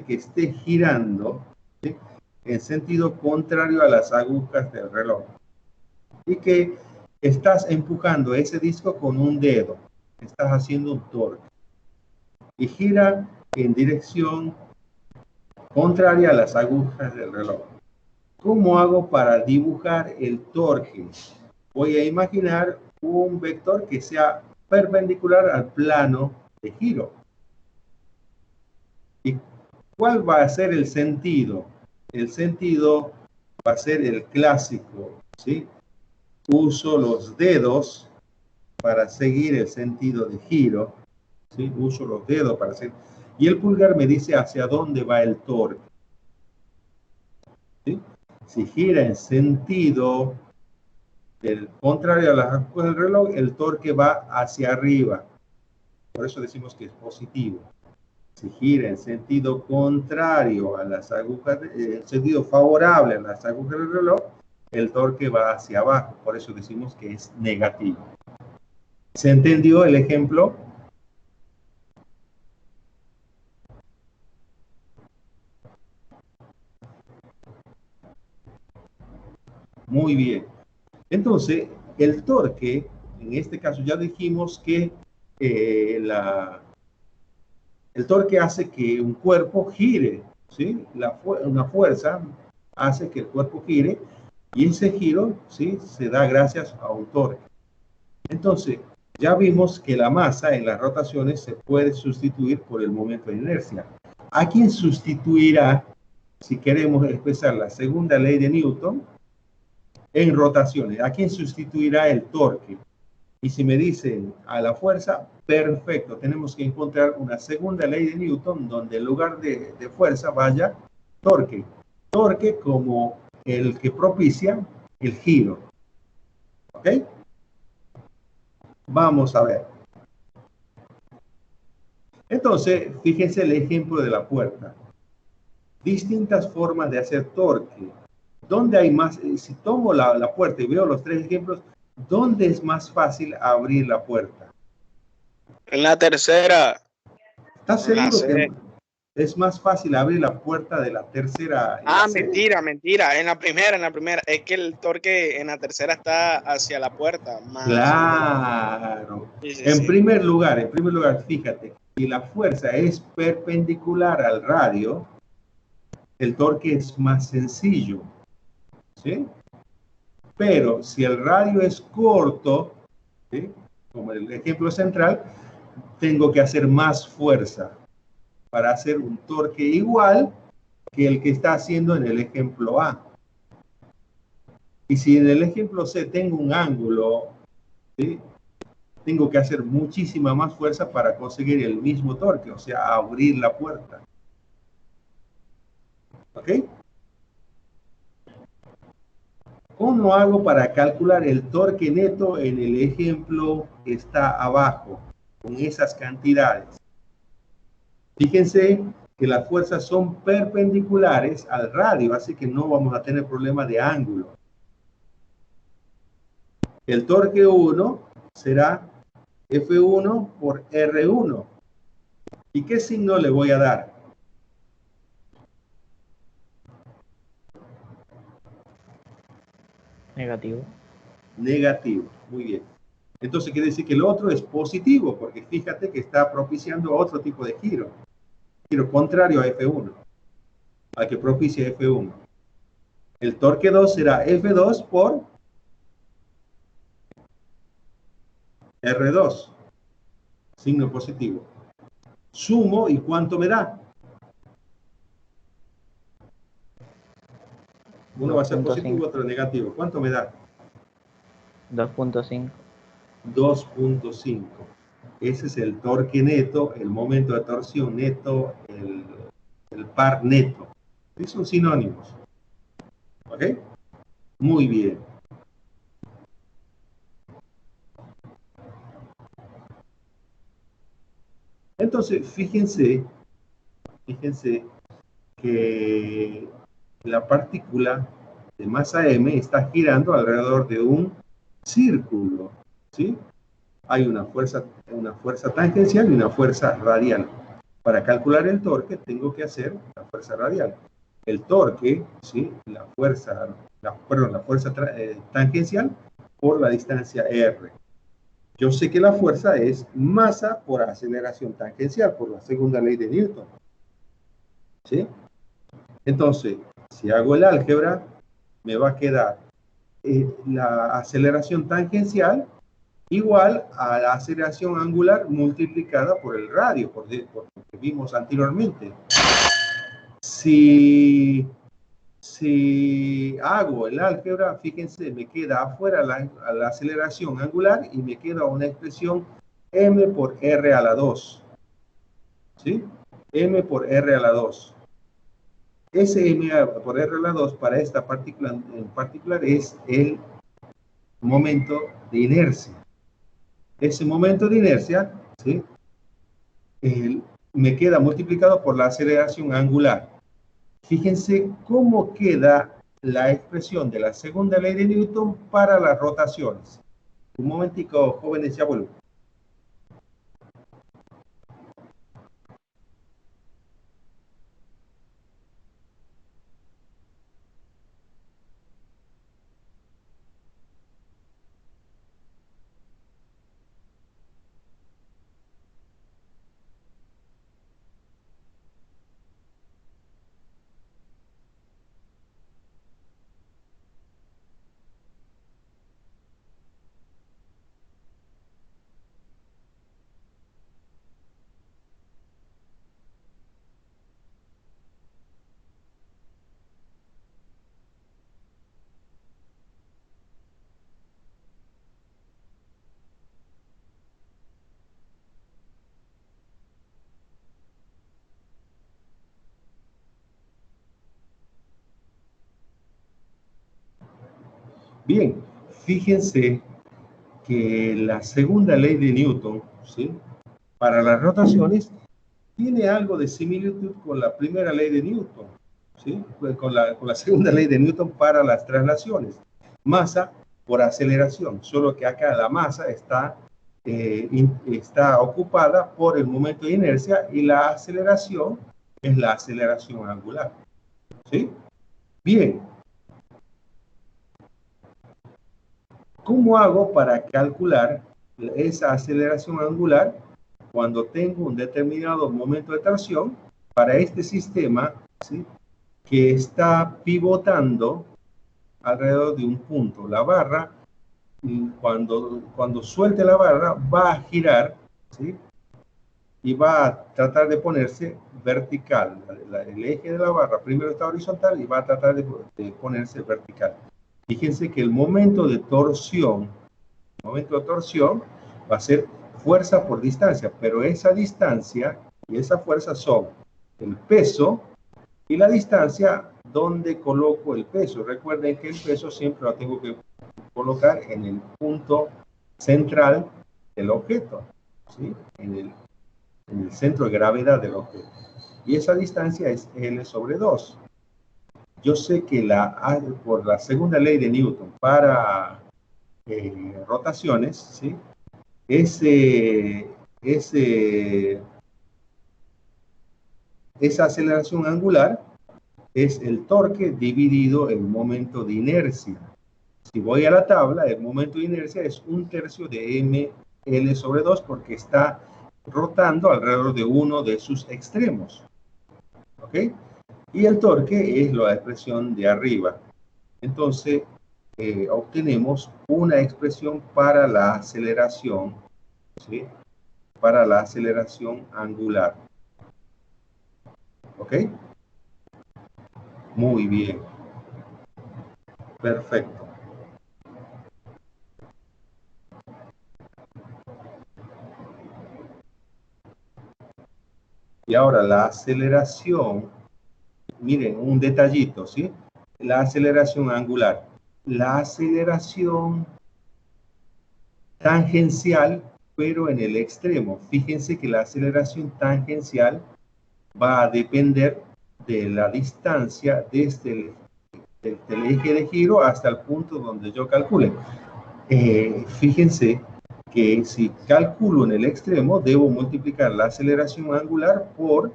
que esté girando, ¿sí? En sentido contrario a las agujas del reloj y que estás empujando ese disco con un dedo, estás haciendo un torque y gira en dirección contraria a las agujas del reloj. ¿Cómo hago para dibujar el torque? Voy a imaginar un vector que sea perpendicular al plano de giro. ¿Y cuál va a ser el sentido? El sentido va a ser el clásico, ¿sí? Uso los dedos para seguir el sentido de giro, ¿sí? Uso los dedos para seguir. Y el pulgar me dice hacia dónde va el torque, ¿sí? Si gira en sentido contrario a las agujas del reloj, el torque va hacia arriba. Por eso decimos que es positivo. Si gira en sentido contrario a las agujas, en sentido favorable a las agujas del reloj, el torque va hacia abajo. Por eso decimos que es negativo. ¿Se entendió el ejemplo? Muy bien. Entonces, el torque, en este caso ya dijimos que el torque hace que un cuerpo gire, ¿sí? Una fuerza hace que el cuerpo gire y ese giro, ¿sí? Se da gracias a un torque. Entonces, ya vimos que la masa en las rotaciones se puede sustituir por el momento de inercia. ¿A quién sustituirá si queremos expresar la segunda ley de Newton en rotaciones? ¿A quién sustituirá el torque? Y si me dicen a la fuerza, perfecto, tenemos que encontrar una segunda ley de Newton donde en lugar de fuerza vaya torque. Torque como el que propicia el giro. ¿Ok? Vamos a ver. Entonces, fíjense el ejemplo de la puerta. Distintas formas de hacer torque. ¿Dónde hay más? Si tomo la puerta y veo los tres ejemplos, ¿dónde es más fácil abrir la puerta? En la tercera. ¿Estás En la seguro C. que es más fácil abrir la puerta de la tercera? Ah, mentira. En la primera. Es que el torque en la tercera está hacia la puerta. Más Claro. sí, En primer lugar, fíjate, si la fuerza es perpendicular al radio, el torque es más sencillo, ¿sí? Pero si el radio es corto, ¿sí? Como el ejemplo central, tengo que hacer más fuerza para hacer un torque igual que el que está haciendo en el ejemplo A. Y si en el ejemplo C tengo un ángulo, ¿sí? Tengo que hacer muchísima más fuerza para conseguir el mismo torque, o sea, abrir la puerta. ¿Ok? ¿Cómo hago para calcular el torque neto en el ejemplo que está abajo, con esas cantidades? Fíjense que las fuerzas son perpendiculares al radio, así que no vamos a tener problema de ángulo. El torque 1 será F1 por R1. ¿Y qué signo le voy a dar? Negativo. Negativo. Muy bien. Entonces quiere decir que el otro es positivo, porque fíjate que está propiciando otro tipo de giro. Giro contrario a F1, al que propicia F1. El torque 2 será F2 por R2. Signo positivo. Sumo y ¿cuánto me da? Uno va a ser positivo, 2.5. otro negativo. ¿Cuánto me da? 2.5. 2.5. Ese es el torque neto, el momento de torsión neto, el par neto. Sí, son sinónimos. ¿Ok? Muy bien. Entonces, fíjense que la partícula de masa m está girando alrededor de un círculo, ¿sí? Hay una fuerza tangencial y una fuerza radial. Para calcular el torque tengo que hacer la fuerza radial. El torque, ¿sí? La fuerza tangencial por la distancia r. Yo sé que la fuerza es masa por aceleración tangencial, por la segunda ley de Newton. ¿Sí? Entonces, si hago el álgebra, me va a quedar la aceleración tangencial igual a la aceleración angular multiplicada por el radio, por lo que vimos anteriormente. Si hago el álgebra, fíjense, me queda afuera la aceleración angular y me queda una expresión m por r a la 2. ¿Sí? M por r a la 2. Ese m por r a la 2 para esta partícula en particular es el momento de inercia. Ese momento de inercia, ¿sí? Me queda multiplicado por la aceleración angular. Fíjense cómo queda la expresión de la segunda ley de Newton para las rotaciones. Un momentico, jóvenes, ya vuelvo. Bien, fíjense que la segunda ley de Newton, ¿sí?, para las rotaciones tiene algo de similitud con la primera ley de Newton, ¿sí?, pues con la segunda ley de Newton para las traslaciones. Masa por aceleración, solo que acá la masa está ocupada por el momento de inercia y la aceleración es la aceleración angular. ¿Sí? Bien. ¿Cómo hago para calcular esa aceleración angular cuando tengo un determinado momento de tracción para este sistema, ¿sí?, que está pivotando alrededor de un punto? La barra, cuando suelte la barra, va a girar, ¿sí?, y va a tratar de ponerse vertical. El eje de la barra primero está horizontal y va a tratar de ponerse vertical. Fíjense que el momento de torsión va a ser fuerza por distancia, pero esa distancia y esa fuerza son el peso y la distancia donde coloco el peso. Recuerden que el peso siempre lo tengo que colocar en el punto central del objeto, ¿sí?, en el centro de gravedad del objeto. Y esa distancia es L sobre 2. Yo sé que por la segunda ley de Newton para rotaciones, ¿sí?, esa aceleración angular es el torque dividido el momento de inercia. Si voy a la tabla, el momento de inercia es 1/3 de mL sobre 2 porque está rotando alrededor de uno de sus extremos. ¿Ok? Y el torque es la expresión de arriba. Entonces, obtenemos una expresión para la aceleración, ¿sí?, para la aceleración angular. ¿Ok? Muy bien. Perfecto. Y ahora la aceleración, miren, un detallito, ¿sí? La aceleración angular. La aceleración tangencial, pero en el extremo. Fíjense que la aceleración tangencial va a depender de la distancia desde el eje de giro hasta el punto donde yo calcule. Fíjense que si calculo en el extremo, debo multiplicar la aceleración angular por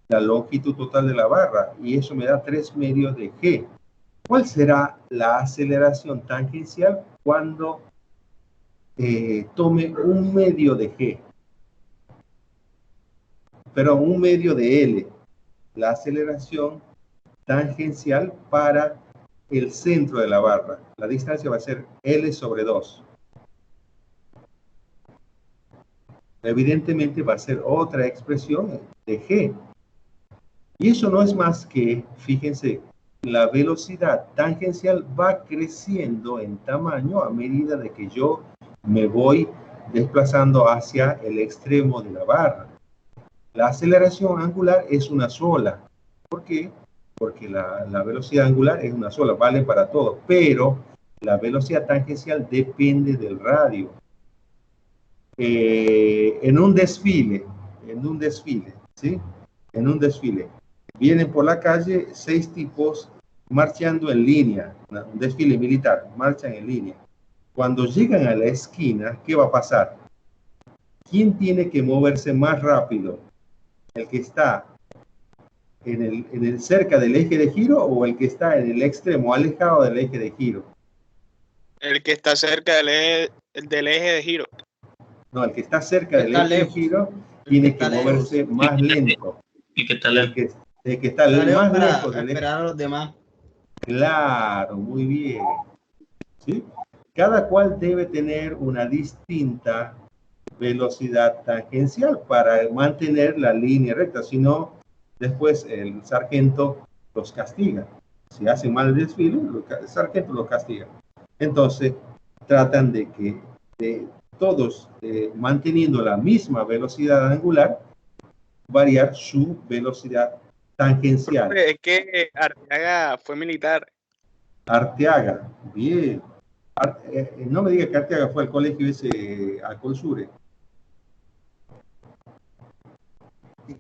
la longitud total de la barra, y eso me da 3/2 de g. ¿Cuál será la aceleración tangencial cuando tome 1/2 de g? Pero 1/2 de L. La aceleración tangencial para el centro de la barra. La distancia va a ser L sobre 2. Evidentemente va a ser otra expresión de g. Y eso no es más que, fíjense, la velocidad tangencial va creciendo en tamaño a medida de que yo me voy desplazando hacia el extremo de la barra. La aceleración angular es una sola. ¿Por qué? Porque la velocidad angular es una sola, vale para todo, pero la velocidad tangencial depende del radio. En un desfile, ¿sí? En un desfile, vienen por la calle 6 tipos marchando en línea, un desfile militar, marchan en línea. Cuando llegan a la esquina, ¿qué va a pasar? ¿Quién tiene que moverse más rápido? ¿El que está cerca del eje de giro o el que está en el extremo alejado del eje de giro? El que está cerca del eje de giro. No, el que está cerca del eje de giro tiene que moverse más lento. Y que tal El que está más lejos del eje. Esperar a los demás. Claro, muy bien. ¿Sí? Cada cual debe tener una distinta velocidad tangencial para mantener la línea recta, si no, después el sargento los castiga. Si hacen mal el desfile, el sargento los castiga. Entonces, tratan de que todos, manteniendo la misma velocidad angular, variar su velocidad tangencial. Es que Arteaga fue militar. Arteaga, bien. No me diga que Arteaga fue al colegio ese, al Colsure.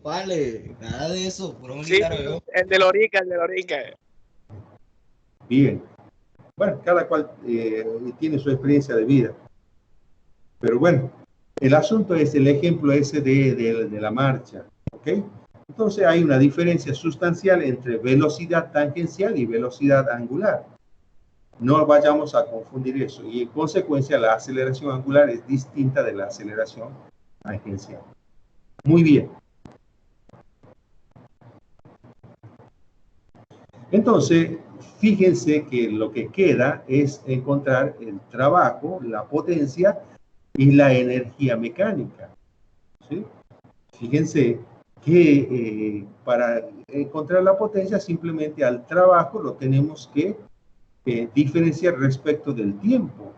Vale, nada de eso, puro Sí, militar yo. el de Lorica, el de Lorica. Bien. Bueno, cada cual tiene su experiencia de vida. Pero bueno, el asunto es el ejemplo ese de la marcha. ¿Ok? Entonces hay una diferencia sustancial entre velocidad tangencial y velocidad angular. No vayamos a confundir eso. Y en consecuencia la aceleración angular es distinta de la aceleración tangencial. Muy bien. Entonces, fíjense que lo que queda es encontrar el trabajo, la potencia y la energía mecánica. ¿Sí? Fíjense que para encontrar la potencia, simplemente al trabajo lo tenemos que diferenciar respecto del tiempo,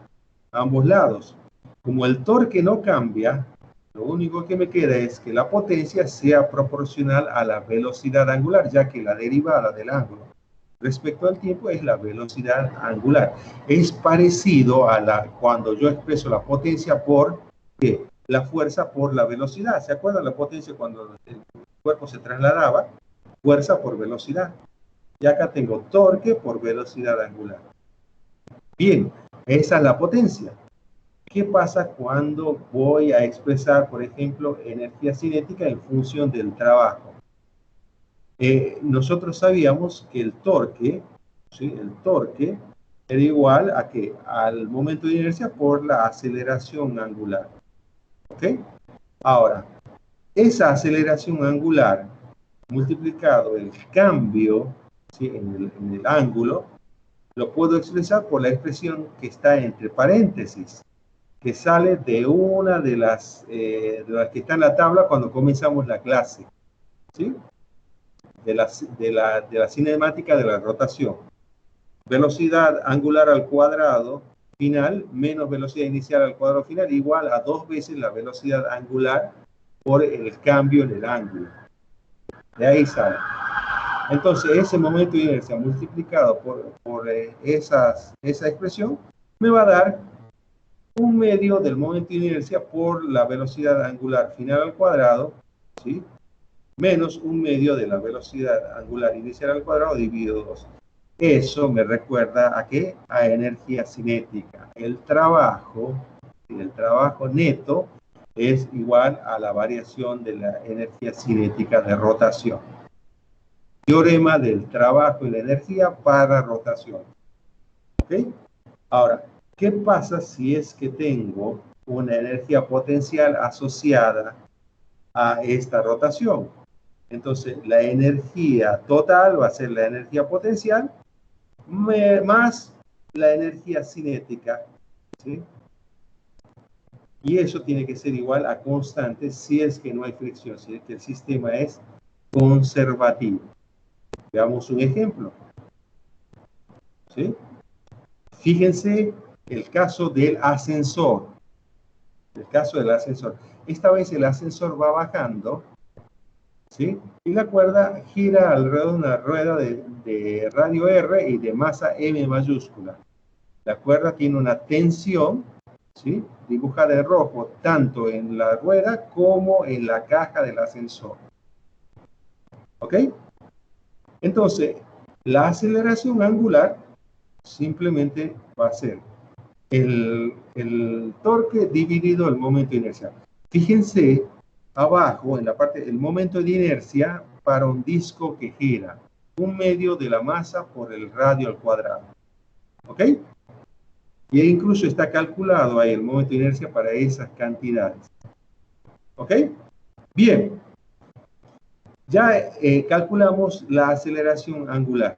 a ambos lados. Como el torque no cambia, lo único que me queda es que la potencia sea proporcional a la velocidad angular, ya que la derivada del ángulo respecto al tiempo es la velocidad angular. Es parecido a cuando yo expreso la potencia por la fuerza por la velocidad. ¿Se acuerdan la potencia cuando el cuerpo se trasladaba? Fuerza por velocidad. Y acá tengo torque por velocidad angular. Bien, esa es la potencia. ¿Qué pasa cuando voy a expresar, por ejemplo, energía cinética en función del trabajo? Nosotros sabíamos que el torque, ¿sí? El torque era igual a que al momento de inercia por la aceleración angular. ¿Ok? Ahora, esa aceleración angular multiplicado el cambio, ¿sí? en el ángulo, lo puedo expresar por la expresión que está entre paréntesis, que sale de una de las que está en la tabla cuando comenzamos la clase, ¿sí? De la cinemática de la rotación. Velocidad angular al cuadrado final menos velocidad inicial al cuadrado final igual a 2 veces la velocidad angular por el cambio en el ángulo. De ahí sale. Entonces, ese momento de inercia multiplicado por esa expresión me va a dar 1/2 del momento de inercia por la velocidad angular final al cuadrado, ¿sí? Menos 1/2 de la velocidad angular inicial al cuadrado dividido 2. Eso me recuerda a ¿qué? A energía cinética. El trabajo neto es igual a la variación de la energía cinética de rotación. Teorema del trabajo y la energía para rotación. ¿Ok? Ahora, ¿qué pasa si es que tengo una energía potencial asociada a esta rotación? Entonces, la energía total va a ser la energía potencial más la energía cinética, ¿sí? Y eso tiene que ser igual a constante si es que no hay fricción, si es que el sistema es conservativo. Veamos un ejemplo, ¿sí? Fíjense el caso del ascensor. El caso del ascensor. Esta vez el ascensor va bajando, ¿sí? Y la cuerda gira alrededor de una rueda de radio R y de masa M mayúscula. La cuerda tiene una tensión, ¿sí? Dibujada en rojo, tanto en la rueda como en la caja del ascensor. ¿Ok? Entonces, la aceleración angular simplemente va a ser el torque dividido el momento de inercia. Fíjense abajo, en la parte, el momento de inercia para un disco que gira 1/2 de la masa por el radio al cuadrado. ¿Ok? Y incluso está calculado ahí el momento de inercia para esas cantidades. ¿Ok? Bien. Ya calculamos la aceleración angular.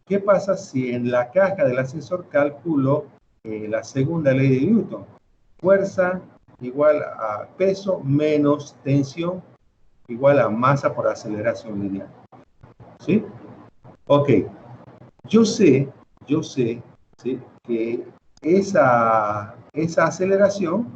¿Qué pasa si en la caja del ascensor calculo la segunda ley de Newton? Fuerza igual a peso menos tensión igual a masa por aceleración lineal. ¿Sí? Ok. Yo sé, ¿sí? Que esa aceleración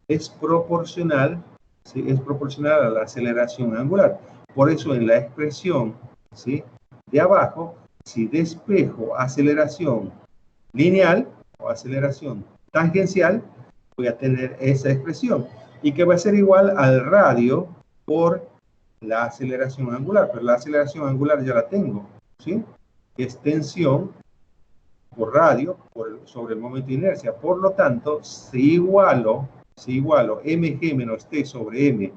es proporcional, ¿sí? Es proporcional a la aceleración angular. Por eso en la expresión, ¿sí? De abajo, si despejo aceleración lineal, o aceleración tangencial, voy a tener esa expresión. Y que va a ser igual al radio por la aceleración angular. Pero la aceleración angular ya la tengo, ¿sí? Es tensión por radio sobre el momento de inercia. Por lo tanto, si igualo mg menos t sobre m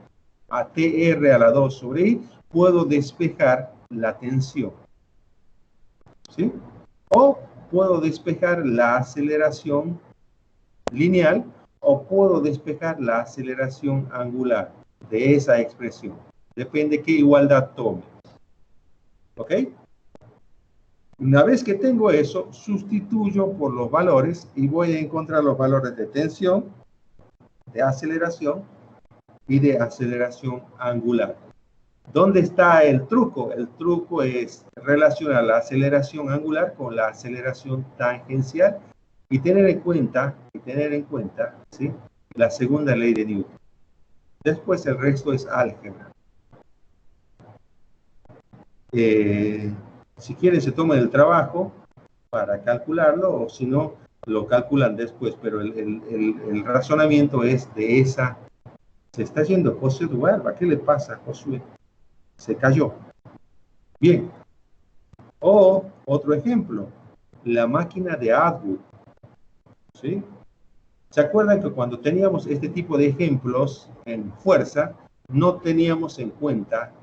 a tr a la 2 sobre i, puedo despejar la tensión, ¿sí? O puedo despejar la aceleración lineal o puedo despejar la aceleración angular de esa expresión. Depende qué igualdad tome. ¿Ok? Una vez que tengo eso, sustituyo por los valores y voy a encontrar los valores de tensión, de aceleración y de aceleración angular. ¿Dónde está el truco? El truco es relacionar la aceleración angular con la aceleración tangencial y tener en cuenta, ¿sí?, la segunda ley de Newton. Después el resto es álgebra. Si quieren se toman el trabajo para calcularlo, o si no, lo calculan después, pero el razonamiento es de esa. Se está yendo José Dualba. ¿Qué le pasa a Josué? Se cayó. Bien. O otro ejemplo, la máquina de Atwood. ¿Sí? ¿Se acuerdan que cuando teníamos este tipo de ejemplos en fuerza, no teníamos en cuenta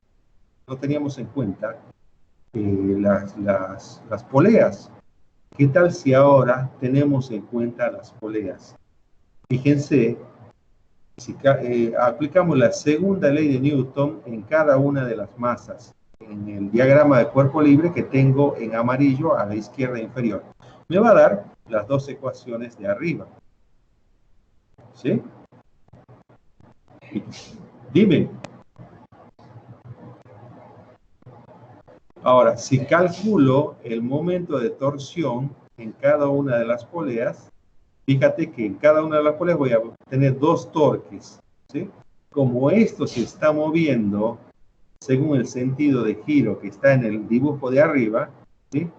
las poleas? ¿Qué tal si ahora tenemos en cuenta las poleas? Fíjense, si aplicamos la segunda ley de Newton en cada una de las masas, en el diagrama de cuerpo libre que tengo en amarillo a la izquierda inferior, me va a dar las dos ecuaciones de arriba. ¿Sí? Dime. Ahora, si calculo el momento de torsión en cada una de las poleas, fíjate que en cada una de las poleas voy a tener dos torques, ¿sí? Como esto se está moviendo según el sentido de giro que está en el dibujo de arriba, ¿sí?,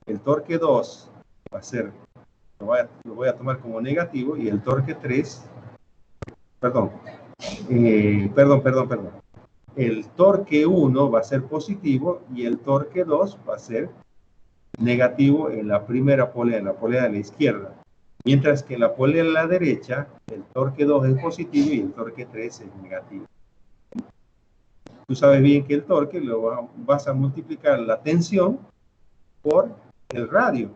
el torque 2 va a ser, lo voy a tomar como negativo, y el torque 3, perdón. El torque 1 va a ser positivo y el torque 2 va a ser negativo en la primera polea, en la polea de la izquierda. Mientras que en la polea de la derecha, el torque 2 es positivo y el torque 3 es negativo. Tú sabes bien que el torque lo vas a multiplicar la tensión por el radio,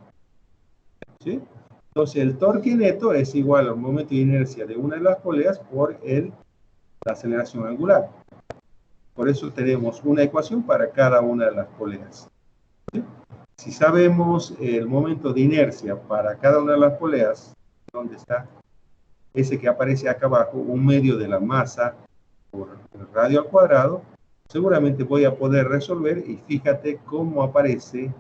¿sí? Entonces el torque neto es igual al momento de inercia de una de las poleas por la aceleración angular. Por eso tenemos una ecuación para cada una de las poleas, ¿sí? Si sabemos el momento de inercia para cada una de las poleas, ¿dónde está? Ese que aparece acá abajo, 1/2 de la masa por el radio al cuadrado, seguramente voy a poder resolver, y fíjate cómo aparece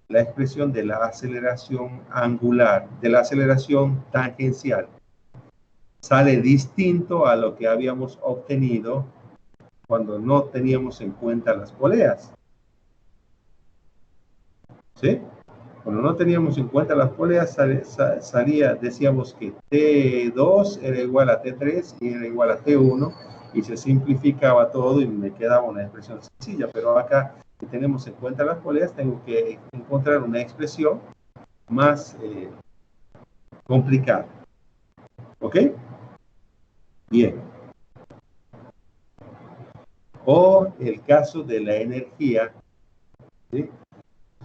la expresión de la aceleración angular, de la aceleración tangencial. Sale distinto a lo que habíamos obtenido cuando no teníamos en cuenta las poleas. ¿Sí? Cuando no teníamos en cuenta las poleas, salía, decíamos que T2 era igual a T3 y era igual a T1, y se simplificaba todo y me quedaba una expresión sencilla. Pero acá, si tenemos en cuenta las poleas, tengo que encontrar una expresión más complicada. ¿Ok? Bien. O el caso de la energía, ¿sí?,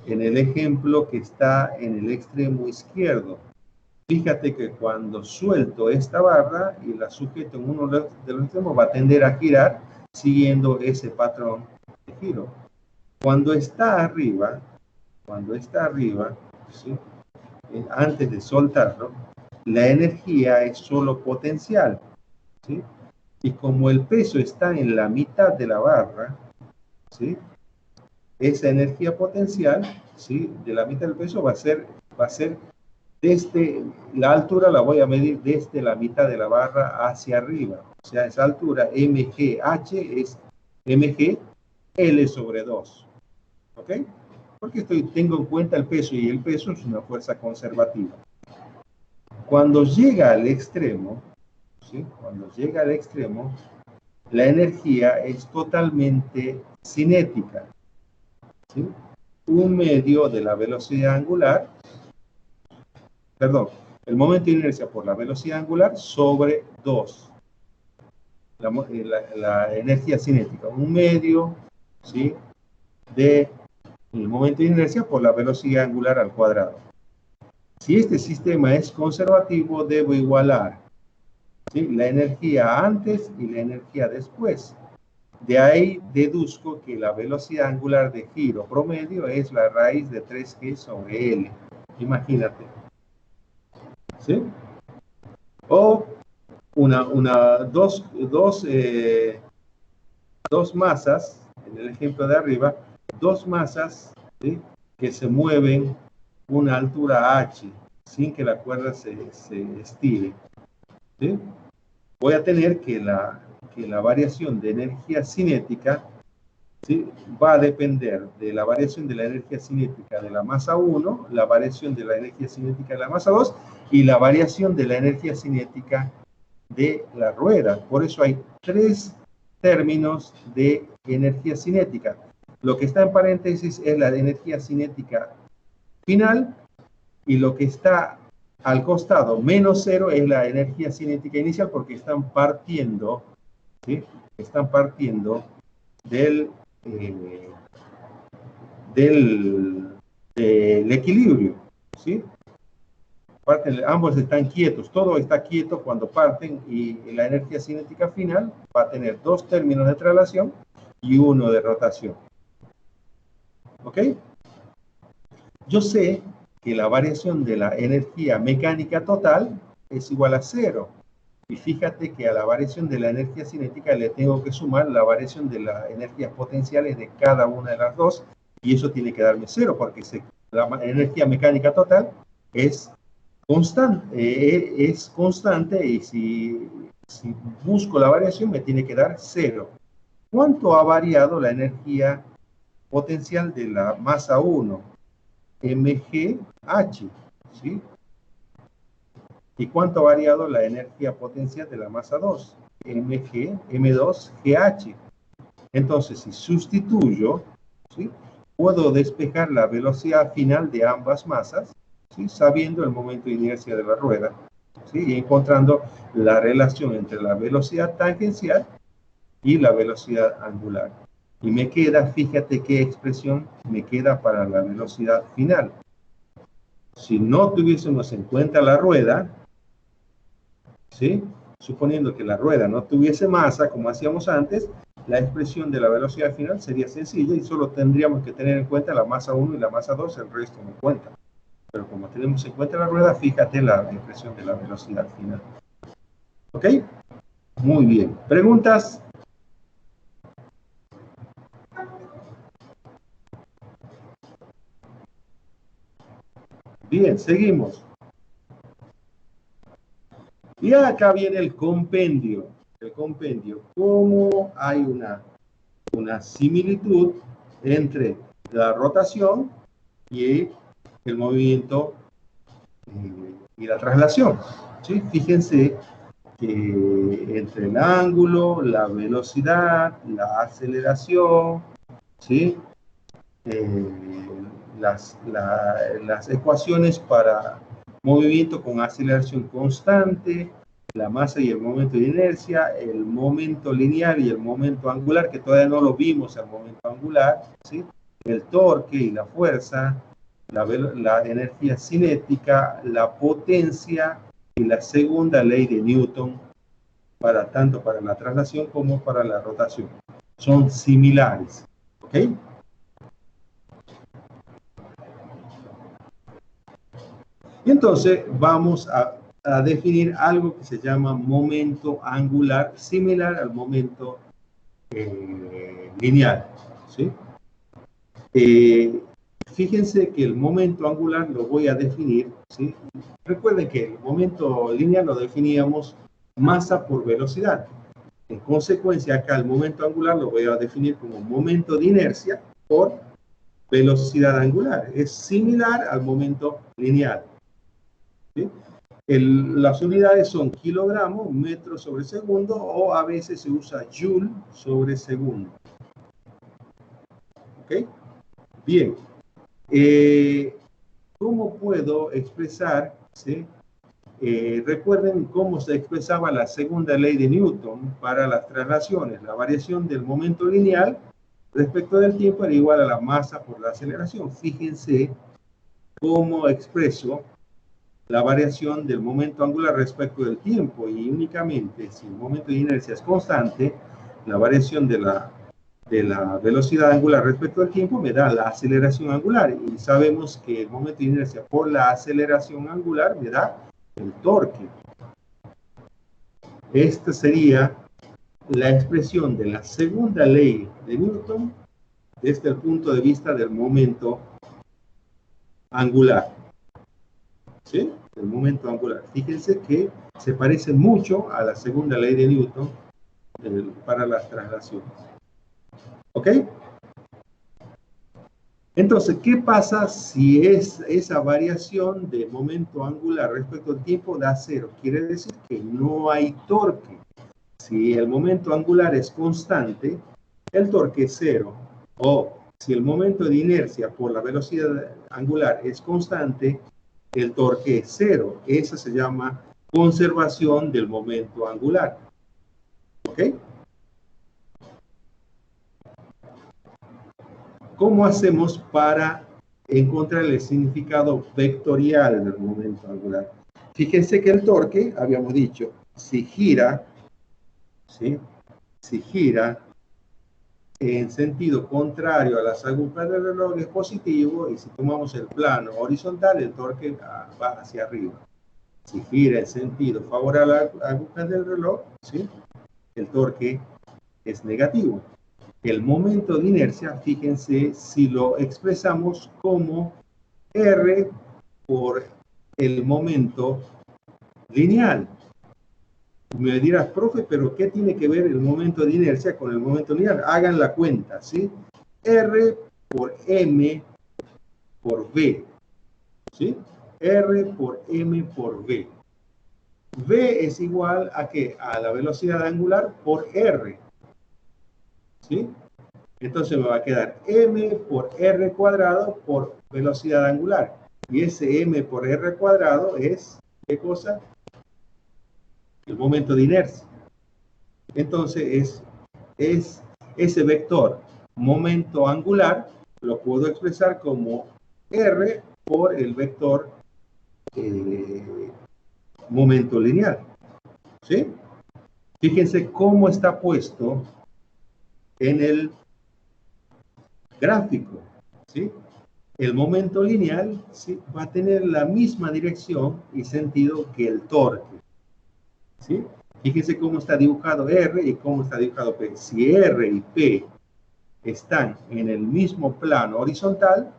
en el ejemplo que está en el extremo izquierdo. Fíjate que cuando suelto esta barra y la sujeto en uno de los extremos, va a tender a girar siguiendo ese patrón de giro. Cuando está arriba, ¿sí?, antes de soltarlo, la energía es solo potencial, ¿sí? Y como el peso está en la mitad de la barra, ¿sí?, esa energía potencial, ¿sí?, de la mitad del peso va a ser desde la altura, la voy a medir desde la mitad de la barra hacia arriba. O sea, esa altura mgh es mg L sobre 2. ¿Ok? Porque tengo en cuenta el peso, y el peso es una fuerza conservativa. Cuando llega al extremo, ¿sí? Cuando llega al extremo, la energía es totalmente cinética, ¿sí? Un medio de la velocidad angular, perdón, el momento de inercia por la velocidad angular sobre 2. La energía cinética, un medio, ¿sí? De el momento de inercia por la velocidad angular al cuadrado. Si este sistema es conservativo, debo igualar, ¿sí? La energía antes y la energía después. De ahí deduzco que la velocidad angular de giro promedio es la raíz de 3G sobre L. Imagínate. ¿Sí? O dos masas, en el ejemplo de arriba, dos masas, ¿sí? Que se mueven una altura h sin que la cuerda se estire, ¿sí? Voy a tener que la variación de energía cinética, ¿sí? Va a depender de la variación de la energía cinética de la masa 1, la variación de la energía cinética de la masa 2 y la variación de la energía cinética de la rueda. Por eso hay 3 términos de energía cinética. Lo que está en paréntesis es la energía cinética final y lo que está al costado menos 0 es la energía cinética inicial porque están partiendo, ¿sí? Están partiendo del equilibrio, ¿sí? Ambos están quietos, todo está quieto cuando parten y la energía cinética final va a tener 2 términos de traslación y 1 de rotación. ¿Ok? Yo sé que la variación de la energía mecánica total es igual a 0. Y fíjate que a la variación de la energía cinética le tengo que sumar la variación de las energías potenciales de cada una de las dos, y eso tiene que darme 0, porque la energía mecánica total es constante y si busco la variación me tiene que dar 0. ¿Cuánto ha variado la energía potencial de la masa 1? mgh, ¿sí? ¿Y cuánto ha variado la energía potencial de la masa 2? m2gh. Entonces, si sustituyo, ¿sí? Puedo despejar la velocidad final de ambas masas, ¿sí? Sabiendo el momento de inercia de la rueda, ¿sí? Y encontrando la relación entre la velocidad tangencial y la velocidad angular. Y me queda, fíjate qué expresión me queda para la velocidad final. Si no tuviésemos en cuenta la rueda, ¿sí? Suponiendo que la rueda no tuviese masa, como hacíamos antes, la expresión de la velocidad final sería sencilla y solo tendríamos que tener en cuenta la masa 1 y la masa 2, el resto no cuenta. Pero como tenemos en cuenta la rueda, fíjate la expresión de la velocidad final. ¿Ok? Muy bien. ¿Preguntas? Bien, seguimos. Y acá viene el compendio. El compendio. ¿Cómo hay una similitud entre la rotación y el movimiento y la traslación? ¿Sí? Fíjense que entre el ángulo, la velocidad, la aceleración, ¿sí? Las ecuaciones para movimiento con aceleración constante, la masa y el momento de inercia, el momento lineal y el momento angular, que todavía no lo vimos, el momento angular, ¿sí? El torque y la fuerza, la energía cinética, la potencia y la segunda ley de Newton, tanto para la traslación como para la rotación. Son similares, ¿ok? Y entonces vamos a definir algo que se llama momento angular, similar al momento lineal, ¿sí? Fíjense que el momento angular lo voy a definir, ¿sí? Recuerden que el momento lineal lo definíamos masa por velocidad. En consecuencia, acá el momento angular lo voy a definir como momento de inercia por velocidad angular. Es similar al momento lineal, ¿sí? Las unidades son kilogramos, metros sobre segundo, o a veces se usa joule sobre segundo. ¿Ok? Bien. ¿Cómo puedo expresar? ¿Sí? Recuerden cómo se expresaba la segunda ley de Newton para las traslaciones. La variación del momento lineal respecto del tiempo era igual a la masa por la aceleración. Fíjense cómo expreso la variación del momento angular respecto del tiempo, y únicamente si el momento de inercia es constante, la variación de la velocidad angular respecto al tiempo me da la aceleración angular, y sabemos que el momento de inercia por la aceleración angular me da el torque. Esta sería la expresión de la segunda ley de Newton desde el punto de vista del momento angular. ¿Sí? El momento angular. Fíjense que se parece mucho a la segunda ley de Newton para las traslaciones. ¿Ok? Entonces, ¿qué pasa si esa variación de momento angular respecto al tiempo da cero? Quiere decir que no hay torque. Si el momento angular es constante, el torque es cero. O si el momento de inercia por la velocidad angular es constante, el torque es cero. Esa se llama conservación del momento angular. ¿Ok? ¿Cómo hacemos para encontrar el significado vectorial del momento angular? Fíjense que el torque, habíamos dicho, si gira, ¿sí? Si gira en sentido contrario a las agujas del reloj es positivo, y si tomamos el plano horizontal, el torque va hacia arriba. Si gira en sentido favorable a las agujas del reloj, ¿sí? El torque es negativo. El momento de inercia, fíjense, si lo expresamos como R por el momento lineal. Me dirás, profe, pero ¿qué tiene que ver el momento de inercia con el momento lineal? Hagan la cuenta, ¿sí? R por M por V, ¿sí? R por M por V. V es igual a ¿qué? A la velocidad angular por R, ¿sí? Entonces me va a quedar M por R cuadrado por velocidad angular. Y ese M por R cuadrado es, ¿qué cosa? El momento de inercia. Entonces es ese vector momento angular, lo puedo expresar como R por el vector momento lineal. ¿Sí? Fíjense cómo está puesto en el gráfico, ¿sí? El momento lineal, ¿sí? Va a tener la misma dirección y sentido que el torque, ¿sí? Fíjense cómo está dibujado R y cómo está dibujado P. Si R y P están en el mismo plano horizontal,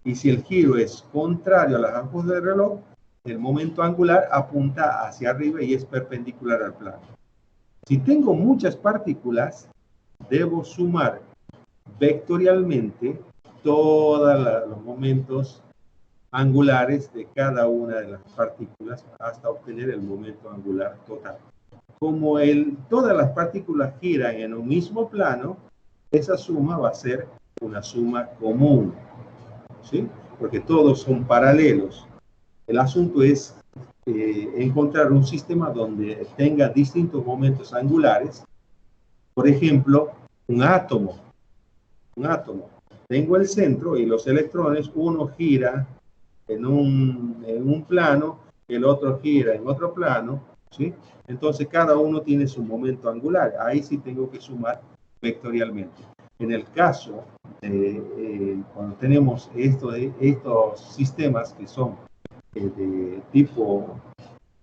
y si el giro es contrario a las agujas del reloj, el momento angular apunta hacia arriba y es perpendicular al plano. Si tengo muchas partículas, debo sumar vectorialmente todos los momentos angulares de cada una de las partículas hasta obtener el momento angular total. Como todas las partículas giran en un mismo plano, esa suma va a ser una suma común, ¿sí? Porque todos son paralelos. El asunto es encontrar un sistema donde tenga distintos momentos angulares. Por ejemplo, un átomo. Tengo el centro y los electrones, uno gira en un plano, el otro gira en otro plano, ¿sí? Entonces cada uno tiene su momento angular. Ahí sí tengo que sumar vectorialmente. En el caso cuando tenemos estos sistemas que son de tipo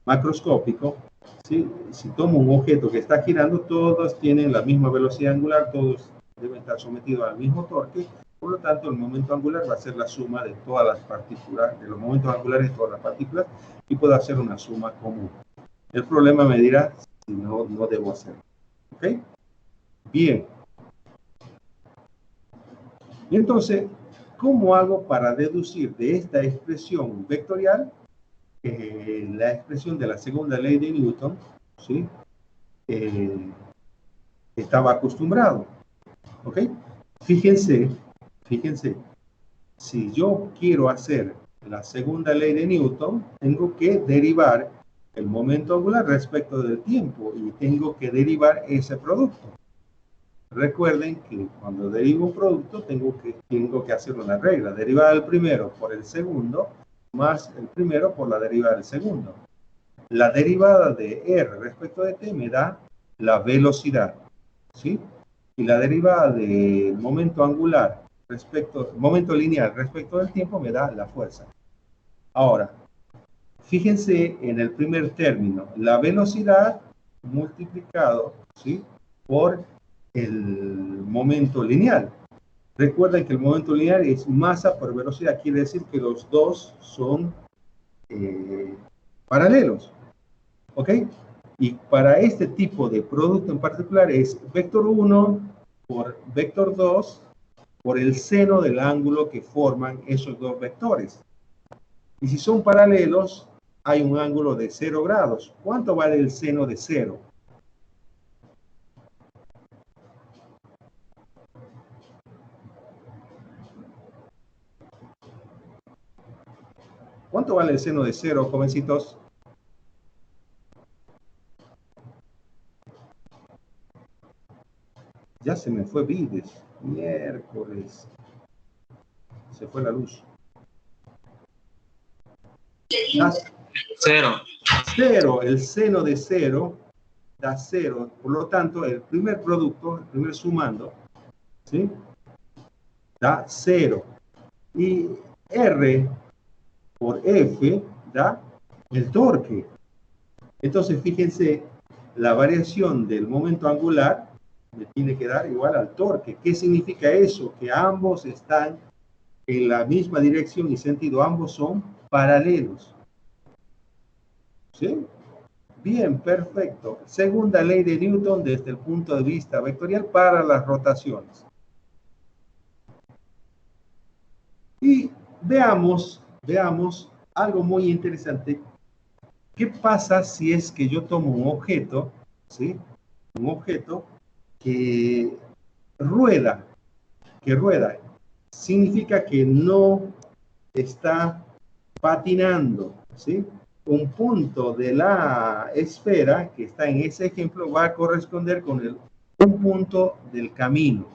macroscópico, ¿sí? Si tomo un objeto que está girando, todos tienen la misma velocidad angular, todos deben estar sometidos al mismo torque. Por lo tanto, el momento angular va a ser la suma de todas las partículas, de los momentos angulares de todas las partículas, y puedo hacer una suma común. El problema me dirá si no debo hacerlo. ¿Ok? Bien. Y entonces, ¿cómo hago para deducir de esta expresión vectorial la expresión de la segunda ley de Newton, ¿sí? Estaba acostumbrado. ¿Ok? Fíjense, si yo quiero hacer la segunda ley de Newton, tengo que derivar el momento angular respecto del tiempo y tengo que derivar ese producto. Recuerden que cuando derivo un producto tengo que hacer una regla. Derivada del primero por el segundo más el primero por la derivada del segundo. La derivada de R respecto de t me da la velocidad, ¿sí? Y la derivada del momento angular momento lineal respecto del tiempo me da la fuerza. Ahora, fíjense en el primer término, la velocidad multiplicado, ¿sí? Por el momento lineal. Recuerden que el momento lineal es masa por velocidad, quiere decir que los dos son paralelos. ¿Ok? Y para este tipo de producto en particular es vector 1 por vector 2 por el seno del ángulo que forman esos dos vectores. Y si son paralelos, hay un ángulo de 0 grados. ¿Cuánto vale el seno de 0? ¿Cuánto vale el seno de 0, jovencitos? Ya se me fue Vides. Miércoles. Se fue la luz. Cero. 0, el seno de 0 da 0. Por lo tanto, el primer producto, el primer sumando, ¿sí? Da 0. Y R por F da el torque. Entonces, fíjense, la variación del momento angular me tiene que dar igual al torque. ¿Qué significa eso? Que ambos están en la misma dirección y sentido, ambos son paralelos. ¿Sí? Bien, perfecto. Segunda ley de Newton desde el punto de vista vectorial para las rotaciones. Y veamos algo muy interesante. ¿Qué pasa si es que yo tomo un objeto, ¿sí? Un objeto que rueda, significa que no está patinando, ¿sí? Un punto de la esfera que está en ese ejemplo va a corresponder con un punto del camino.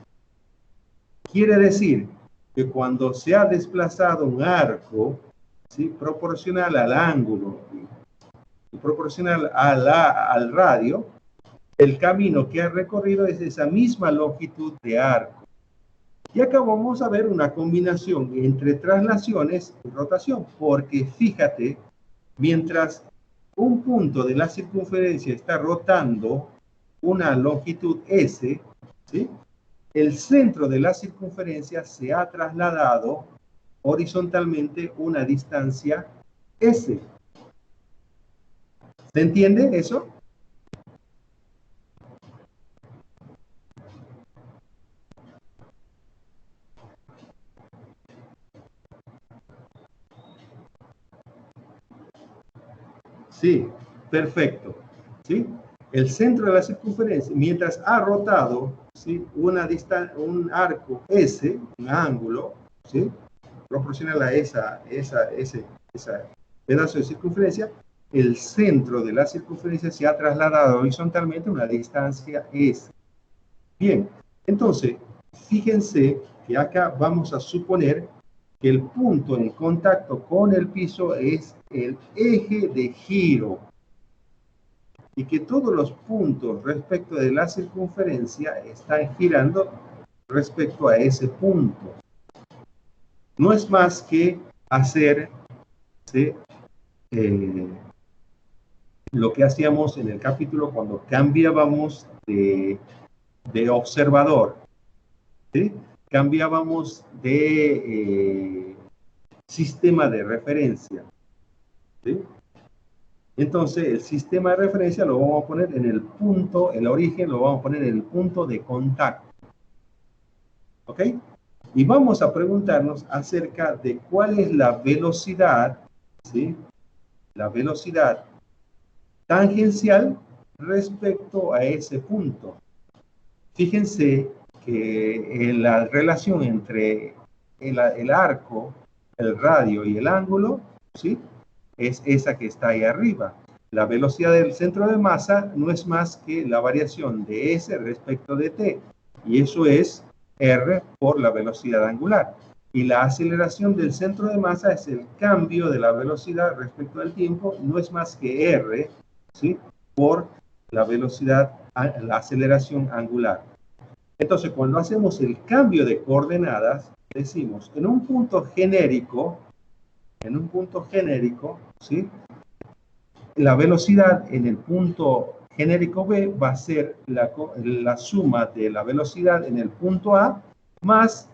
Quiere decir que cuando se ha desplazado un arco, ¿sí? Proporcional al ángulo y proporcional al radio, el camino que ha recorrido es esa misma longitud de arco. Y acá vamos a ver una combinación entre traslaciones y rotación, porque fíjate, mientras un punto de la circunferencia está rotando una longitud S, ¿sí? El centro de la circunferencia se ha trasladado horizontalmente una distancia S. ¿Se entiende eso? Sí, perfecto. ¿Sí? El centro de la circunferencia, mientras ha rotado, ¿sí? Un arco S, un ángulo, ¿sí? Proporcional a ese pedazo de circunferencia, el centro de la circunferencia se ha trasladado horizontalmente a una distancia S. Bien, entonces, fíjense que acá vamos a suponer que el punto en contacto con el piso es el eje de giro y que todos los puntos respecto de la circunferencia están girando respecto a ese punto. No es más que hacer, ¿sí? Lo que hacíamos en el capítulo cuando cambiábamos de observador, ¿sí? Cambiábamos de sistema de referencia, ¿sí? Entonces, el sistema de referencia lo vamos a poner en el punto, el origen lo vamos a poner en el punto de contacto. ¿Ok? Y vamos a preguntarnos acerca de cuál es la velocidad, ¿sí? la velocidad tangencial respecto a ese punto. Fíjense que la relación entre el arco, el radio y el ángulo, ¿sí?, es esa que está ahí arriba. La velocidad del centro de masa no es más que la variación de S respecto de T, y eso es R por la velocidad angular. Y la aceleración del centro de masa es el cambio de la velocidad respecto al tiempo, no es más que R, ¿sí?, por la velocidad, la aceleración angular. Entonces, cuando hacemos el cambio de coordenadas, decimos, en un punto genérico, ¿sí?, la velocidad en el punto genérico B va a ser la suma de la velocidad en el punto A más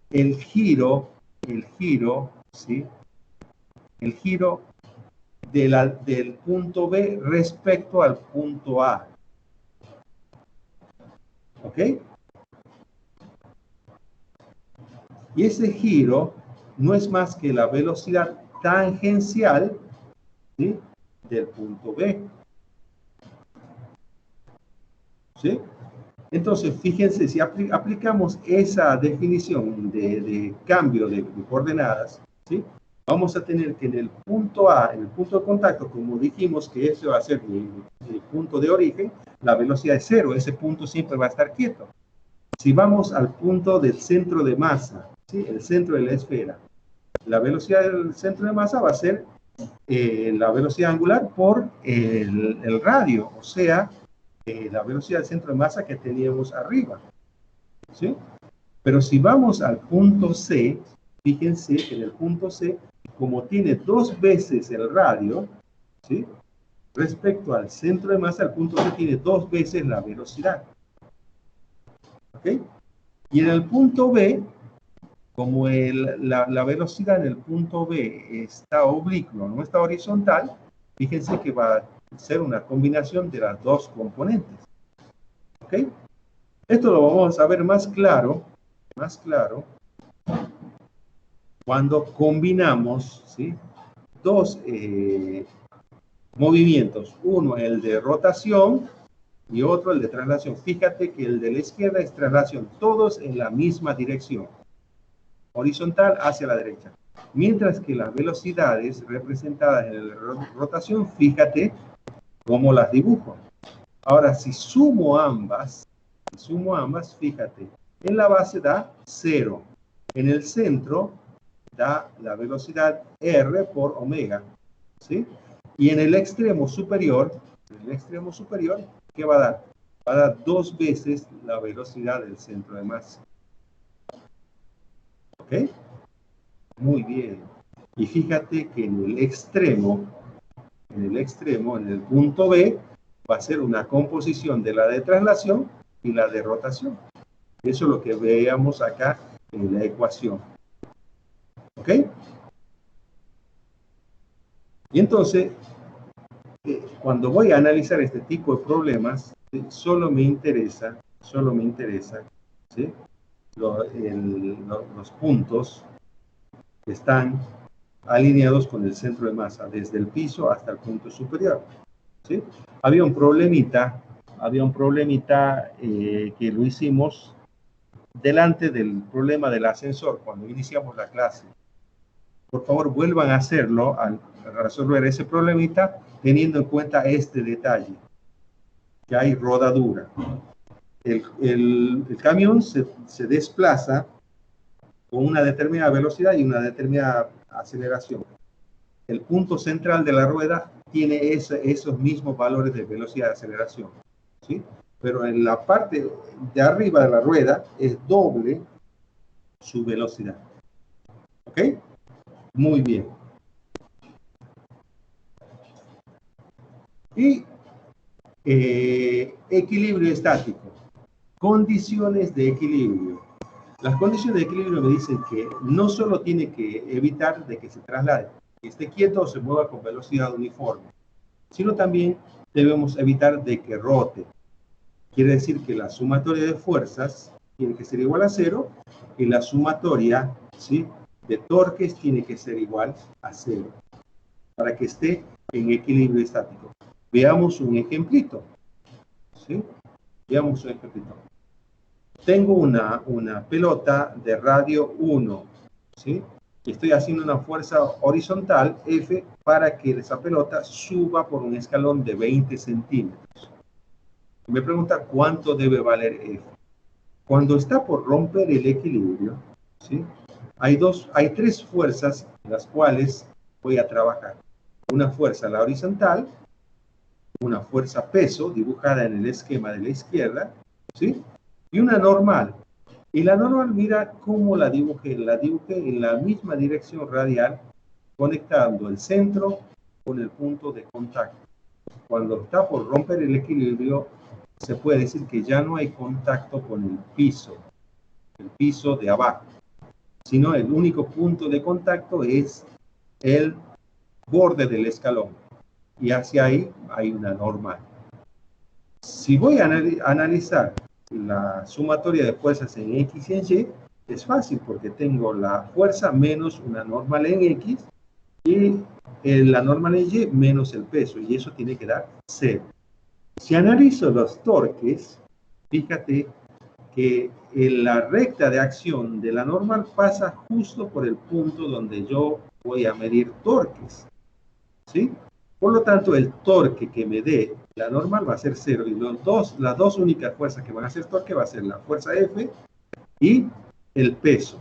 el giro, ¿sí?, el giro del punto B respecto al punto A. ¿Ok? Y ese giro no es más que la velocidad tangencial, ¿sí?, del punto B. ¿Sí? Entonces, fíjense, si aplicamos esa definición de cambio de coordenadas, ¿sí?, vamos a tener que en el punto A, en el punto de contacto, como dijimos que ese va a ser el punto de origen, la velocidad es cero, ese punto siempre va a estar quieto. Si vamos al punto del centro de masa, ¿sí?, el centro de la esfera, la velocidad del centro de masa va a ser la velocidad angular por el radio, o sea, la velocidad del centro de masa que teníamos arriba, ¿sí? Pero si vamos al punto C, fíjense que en el punto C, como tiene 2 veces el radio, ¿sí?, respecto al centro de masa, el punto C tiene 2 veces la velocidad. ¿Ok? Y en el punto B, como la velocidad en el punto B está oblicua, no está horizontal, fíjense que va a ser una combinación de las dos componentes. ¿Ok? Esto lo vamos a ver más claro cuando combinamos, ¿sí?, dos movimientos, uno el de rotación y otro el de traslación. Fíjate que el de la izquierda es traslación, todos en la misma dirección, horizontal hacia la derecha. Mientras que las velocidades representadas en la rotación, fíjate cómo las dibujo. Ahora, si sumo ambas, fíjate, en la base da 0. En el centro da la velocidad R por omega, ¿sí? Y en el extremo superior, ¿qué va a dar? Va a dar 2 veces la velocidad del centro de masa. ¿Ok? Muy bien. Y fíjate que en el extremo, en el punto B, va a ser una composición de la de traslación y la de rotación. Eso es lo que veíamos acá en la ecuación. ¿Ok? Y entonces, cuando voy a analizar este tipo de problemas, solo me interesa, ¿sí?, los puntos que están alineados con el centro de masa, desde el piso hasta el punto superior, ¿sí? Había un problemita que lo hicimos delante del problema del ascensor cuando iniciamos la clase. Por favor, vuelvan a hacerlo al resolver ese problemita teniendo en cuenta este detalle, que hay rodadura. El camión se desplaza con una determinada velocidad y una determinada aceleración. El punto central de la rueda tiene esos mismos valores de velocidad y aceleración, ¿sí? Pero en la parte de arriba de la rueda es doble su velocidad. ¿Ok? Muy bien. Y equilibrio estático. Condiciones de equilibrio. Las condiciones de equilibrio me dicen que no solo tiene que evitar de que se traslade, que esté quieto o se mueva con velocidad uniforme, sino también debemos evitar de que rote. Quiere decir que la sumatoria de fuerzas tiene que ser igual a 0 y la sumatoria, ¿sí?, de torques tiene que ser igual a 0. para que esté en equilibrio estático. Veamos un ejemplito. ¿Sí? Veamos un ejemplito. Tengo una pelota de radio 1. ¿Sí? Y estoy haciendo una fuerza horizontal, F, para que esa pelota suba por un escalón de 20 centímetros. Me pregunta cuánto debe valer F. Cuando está por romper el equilibrio, ¿sí? Hay tres fuerzas en las cuales voy a trabajar. Una fuerza a la horizontal, una fuerza peso dibujada en el esquema de la izquierda, ¿sí? Y una normal. Y la normal, mira cómo la dibujé en la misma dirección radial, conectando el centro con el punto de contacto. Cuando está por romper el equilibrio, se puede decir que ya no hay contacto con el piso de abajo, sino el único punto de contacto es el borde del escalón. Y hacia ahí hay una normal. Si voy a analizar la sumatoria de fuerzas en X y en Y, es fácil porque tengo la fuerza menos una normal en X y la normal en Y menos el peso, y eso tiene que dar 0. Si analizo los torques, fíjate que la recta de acción de la normal pasa justo por el punto donde yo voy a medir torques, ¿sí? Por lo tanto, el torque que me dé la normal va a ser 0, y las dos únicas fuerzas que van a hacer torque va a ser la fuerza F y el peso.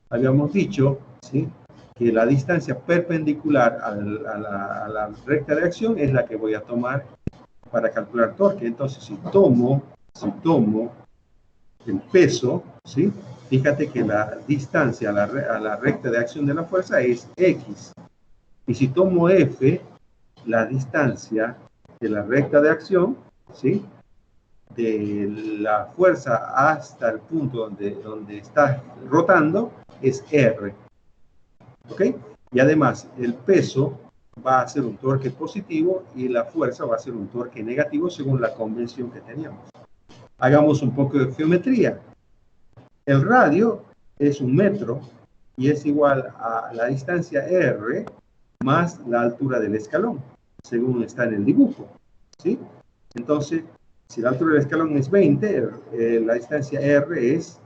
Habíamos dicho, ¿sí?, que la distancia perpendicular a la recta de acción es la que voy a tomar para calcular torque. Entonces, si tomo el peso, ¿sí?, fíjate que la distancia a la recta de acción de la fuerza es X. Y si tomo F, la distancia de la recta de acción, ¿sí?, de la fuerza hasta el punto donde está rotando, es R. ¿Ok? Y además, el peso va a ser un torque positivo y la fuerza va a ser un torque negativo según la convención que teníamos. Hagamos un poco de geometría. El radio es 1 metro y es igual a la distancia R más la altura del escalón, según está en el dibujo, ¿sí? Entonces, si la altura del escalón es 20, la distancia R es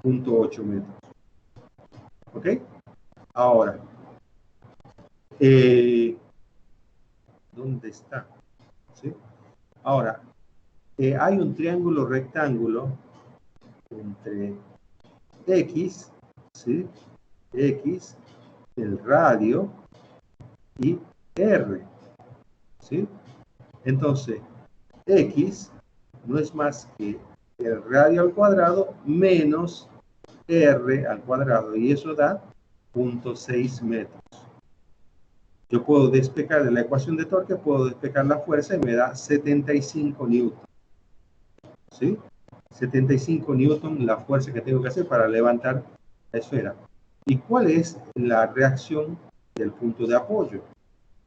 0.8 metros. ¿Ok? Ahora, ¿dónde está? ¿Sí? Ahora, hay un triángulo rectángulo entre X, ¿sí?, X, el radio y R, ¿sí? Entonces, X no es más que el radio al cuadrado menos R al cuadrado, y eso da 0.6 metros. Yo puedo despejar de la ecuación de torque, puedo despejar la fuerza y me da 75 newton. ¿Sí? 75 newton la fuerza que tengo que hacer para levantar la esfera. ¿Y cuál es la reacción del punto de apoyo?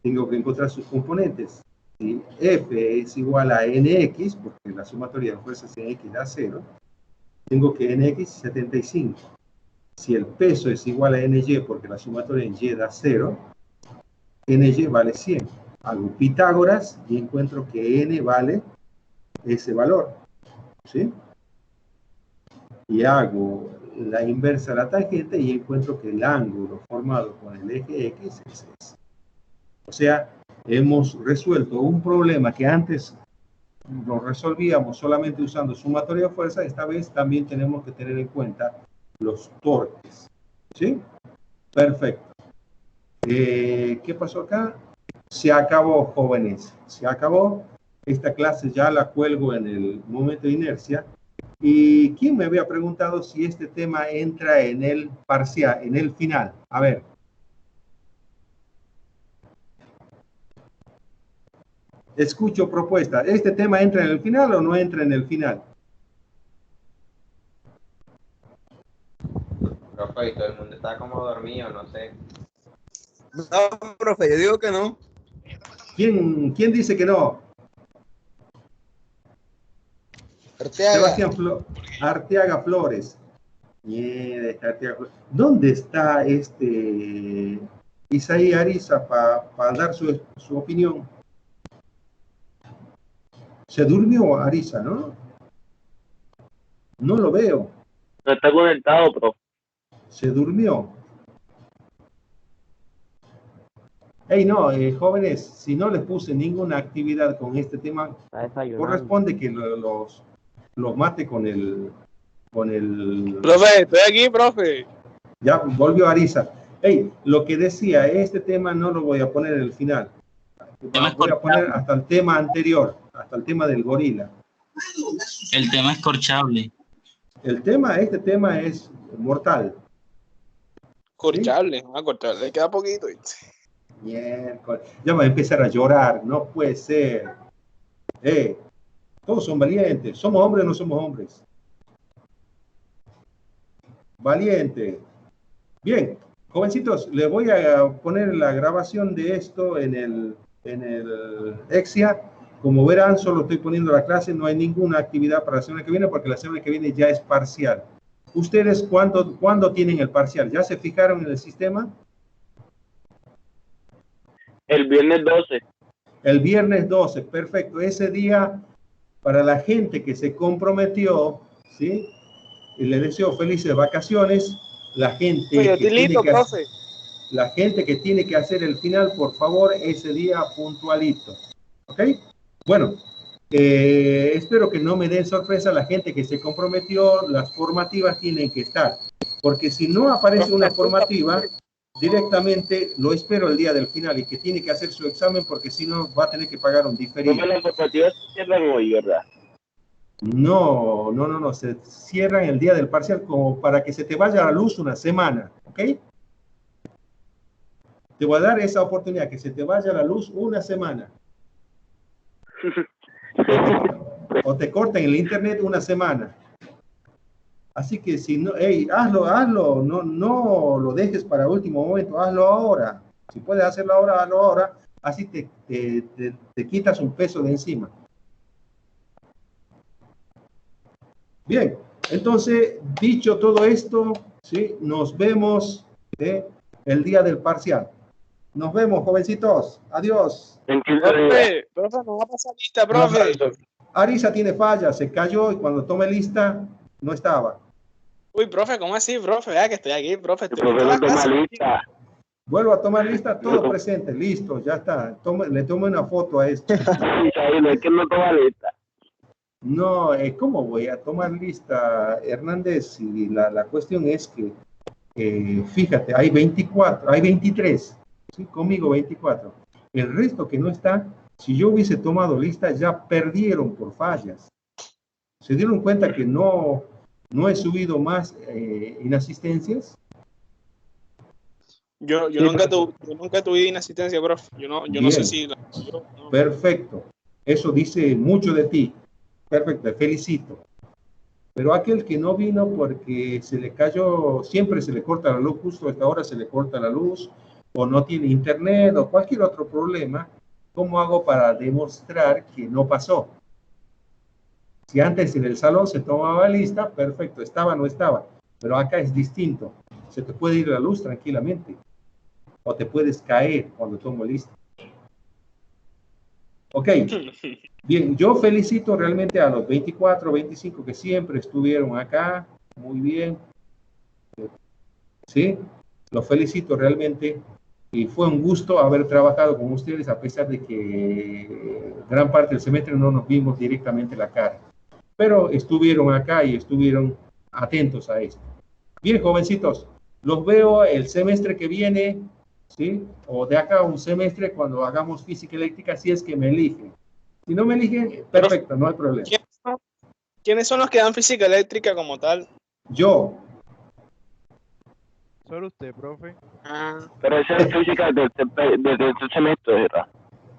Tengo que encontrar sus componentes. Si F es igual a NX, porque la sumatoria de fuerzas en X da 0, tengo que NX es 75. Si el peso es igual a NY, porque la sumatoria en Y da 0, NY vale 100. Hago Pitágoras y encuentro que N vale ese valor, ¿sí? Y hago la inversa a la tangente y encuentro que el ángulo formado con el eje X es ese. O sea, hemos resuelto un problema que antes lo resolvíamos solamente usando sumatoria de fuerza. Esta vez también tenemos que tener en cuenta los torques, ¿sí? Perfecto. ¿Qué pasó acá? Se acabó, jóvenes. Se acabó. Esta clase ya la cuelgo en el momento de inercia. ¿Y quién me había preguntado si este tema entra en el parcial, en el final? A ver. Escucho propuesta. ¿Este tema entra en el final o no entra en el final? Profe, y todo el mundo está como dormido, no sé. No, profe, yo digo que no. ¿Quién dice que no? Arteaga. Sebastián Arteaga Flores. Arteaga Flores. ¿Dónde está este Isaí Ariza para dar su opinión. Se durmió Ariza, ¿no? No lo veo. No está conectado, profe. Se durmió. Hey, no, jóvenes, si no les puse ninguna actividad con este tema, Está desayunando. corresponde que los mate con el... Profe, estoy aquí, profe. Ya volvió Ariza. Hey, lo que decía, este tema no lo voy a poner en el final. Voy a poner hasta el tema anterior, hasta el tema del gorila. El tema es corchable. Este tema es mortal. Corchable, a cortarle queda poquito. Miércoles. Ya va a empezar a llorar, no puede ser. Todos son valientes. ¿Somos hombres o no somos hombres? Valiente. Bien, jovencitos, les voy a poner la grabación de esto en el Exia. Como verán, solo estoy poniendo la clase, no hay ninguna actividad para la semana que viene porque la semana que viene ya es parcial. ¿Ustedes cuándo tienen el parcial? ¿Ya se fijaron en el sistema? El viernes 12. El viernes 12, perfecto. Ese día, para la gente que se comprometió, ¿sí? Y le deseo felices vacaciones. La gente, la gente que tiene que hacer el final, por favor, ese día puntualito. ¿Ok? Bueno, espero que no me den sorpresa la gente que se comprometió. Las formativas tienen que estar. Porque si no aparece una formativa, directamente lo espero el día del final y que tiene que hacer su examen porque si no va a tener que pagar un diferido. Las formativas se cierran hoy, ¿verdad? No, se cierran el día del parcial como para que se te vaya la luz una semana, ¿ok? Te voy a dar esa oportunidad, que se te vaya la luz una semana. O te corten el internet una semana. Así que si no, hazlo, no lo dejes para último momento, hazlo ahora. Si puedes hacerlo ahora, hazlo ahora, así te quitas un peso de encima. Bien, entonces, dicho todo esto, ¿sí? Nos vemos el día del parcial. Nos vemos, jovencitos. Adiós. Profe, no va a pasar lista, profe. Ariza tiene falla, se cayó y cuando tome lista, no estaba. Uy, profe, ¿cómo así, profe? Vea que estoy aquí, profe. El profe no toma lista. Vuelvo a tomar lista, todo presente, listo, ya está. Le tomo una foto a esto. No es que no toma lista. No, ¿cómo voy a tomar lista, Hernández? Y la cuestión es que, fíjate, hay 23, ¿sí? Conmigo 24. El resto que no está, si yo hubiese tomado lista, ya perdieron por fallas. ¿Se dieron cuenta que no he subido más inasistencias? Yo nunca tuve inasistencia, profe. Yo no sé si... Perfecto. Eso dice mucho de ti. Perfecto, te felicito. Pero aquel que no vino porque se le cayó, siempre se le corta la luz, justo a esta hora se le corta la luz, o no tiene internet, o cualquier otro problema, ¿cómo hago para demostrar que no pasó? Si antes en el salón se tomaba lista, perfecto, estaba o no estaba. Pero acá es distinto. Se te puede ir la luz tranquilamente. O te puedes caer cuando tomo lista. Ok. Bien, yo felicito realmente a los 24, 25 que siempre estuvieron acá. Muy bien. ¿Sí? Los felicito realmente. Y fue un gusto haber trabajado con ustedes a pesar de que gran parte del semestre no nos vimos directamente la cara. Pero estuvieron acá y estuvieron atentos a esto. Bien, jovencitos, los veo el semestre que viene, ¿sí? O de acá un semestre cuando hagamos física eléctrica, si es que me eligen. Si no me eligen, perfecto, no hay problema. ¿Quiénes son los que dan física eléctrica como tal? Yo. Solo usted, profe. Pero esa es física desde el semestre, ¿verdad?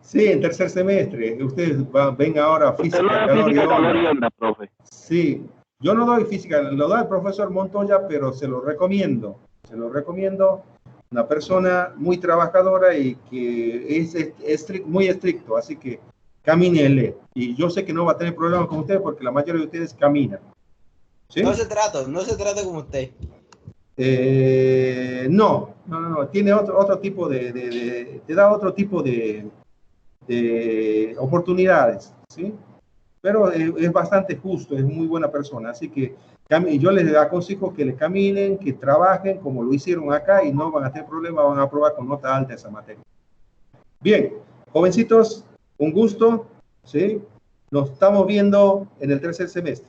Sí, en tercer semestre. Ustedes ven ahora física, calor y onda, profe. Sí, yo no doy física, lo da el profesor Montoya, pero se lo recomiendo. Se lo recomiendo. Una persona muy trabajadora y que es muy estricto, así que camínele. Y yo sé que no va a tener problemas con ustedes porque la mayoría de ustedes caminan. ¿Sí? No se trata como usted. No, tiene otro tipo te da otro tipo de oportunidades, ¿sí? Pero es bastante justo, es muy buena persona, así que yo les aconsejo que le caminen, que trabajen como lo hicieron acá y no van a tener problema, van a aprobar con nota alta esa materia. Bien, jovencitos, un gusto, ¿sí? Nos estamos viendo en el tercer semestre.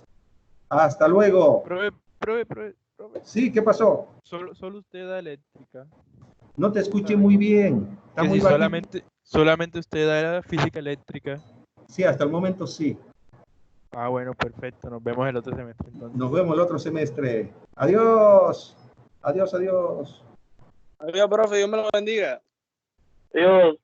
Hasta luego. Profe. Sí, ¿qué pasó? Solo usted da eléctrica. No te escuché muy bien. Está Que muy si bajito. solamente usted da física eléctrica. Sí, hasta el momento sí. Ah, bueno, perfecto. Nos vemos el otro semestre entonces. Nos vemos el otro semestre. Adiós. Adiós. Adiós, profe, Dios me lo bendiga. Dios.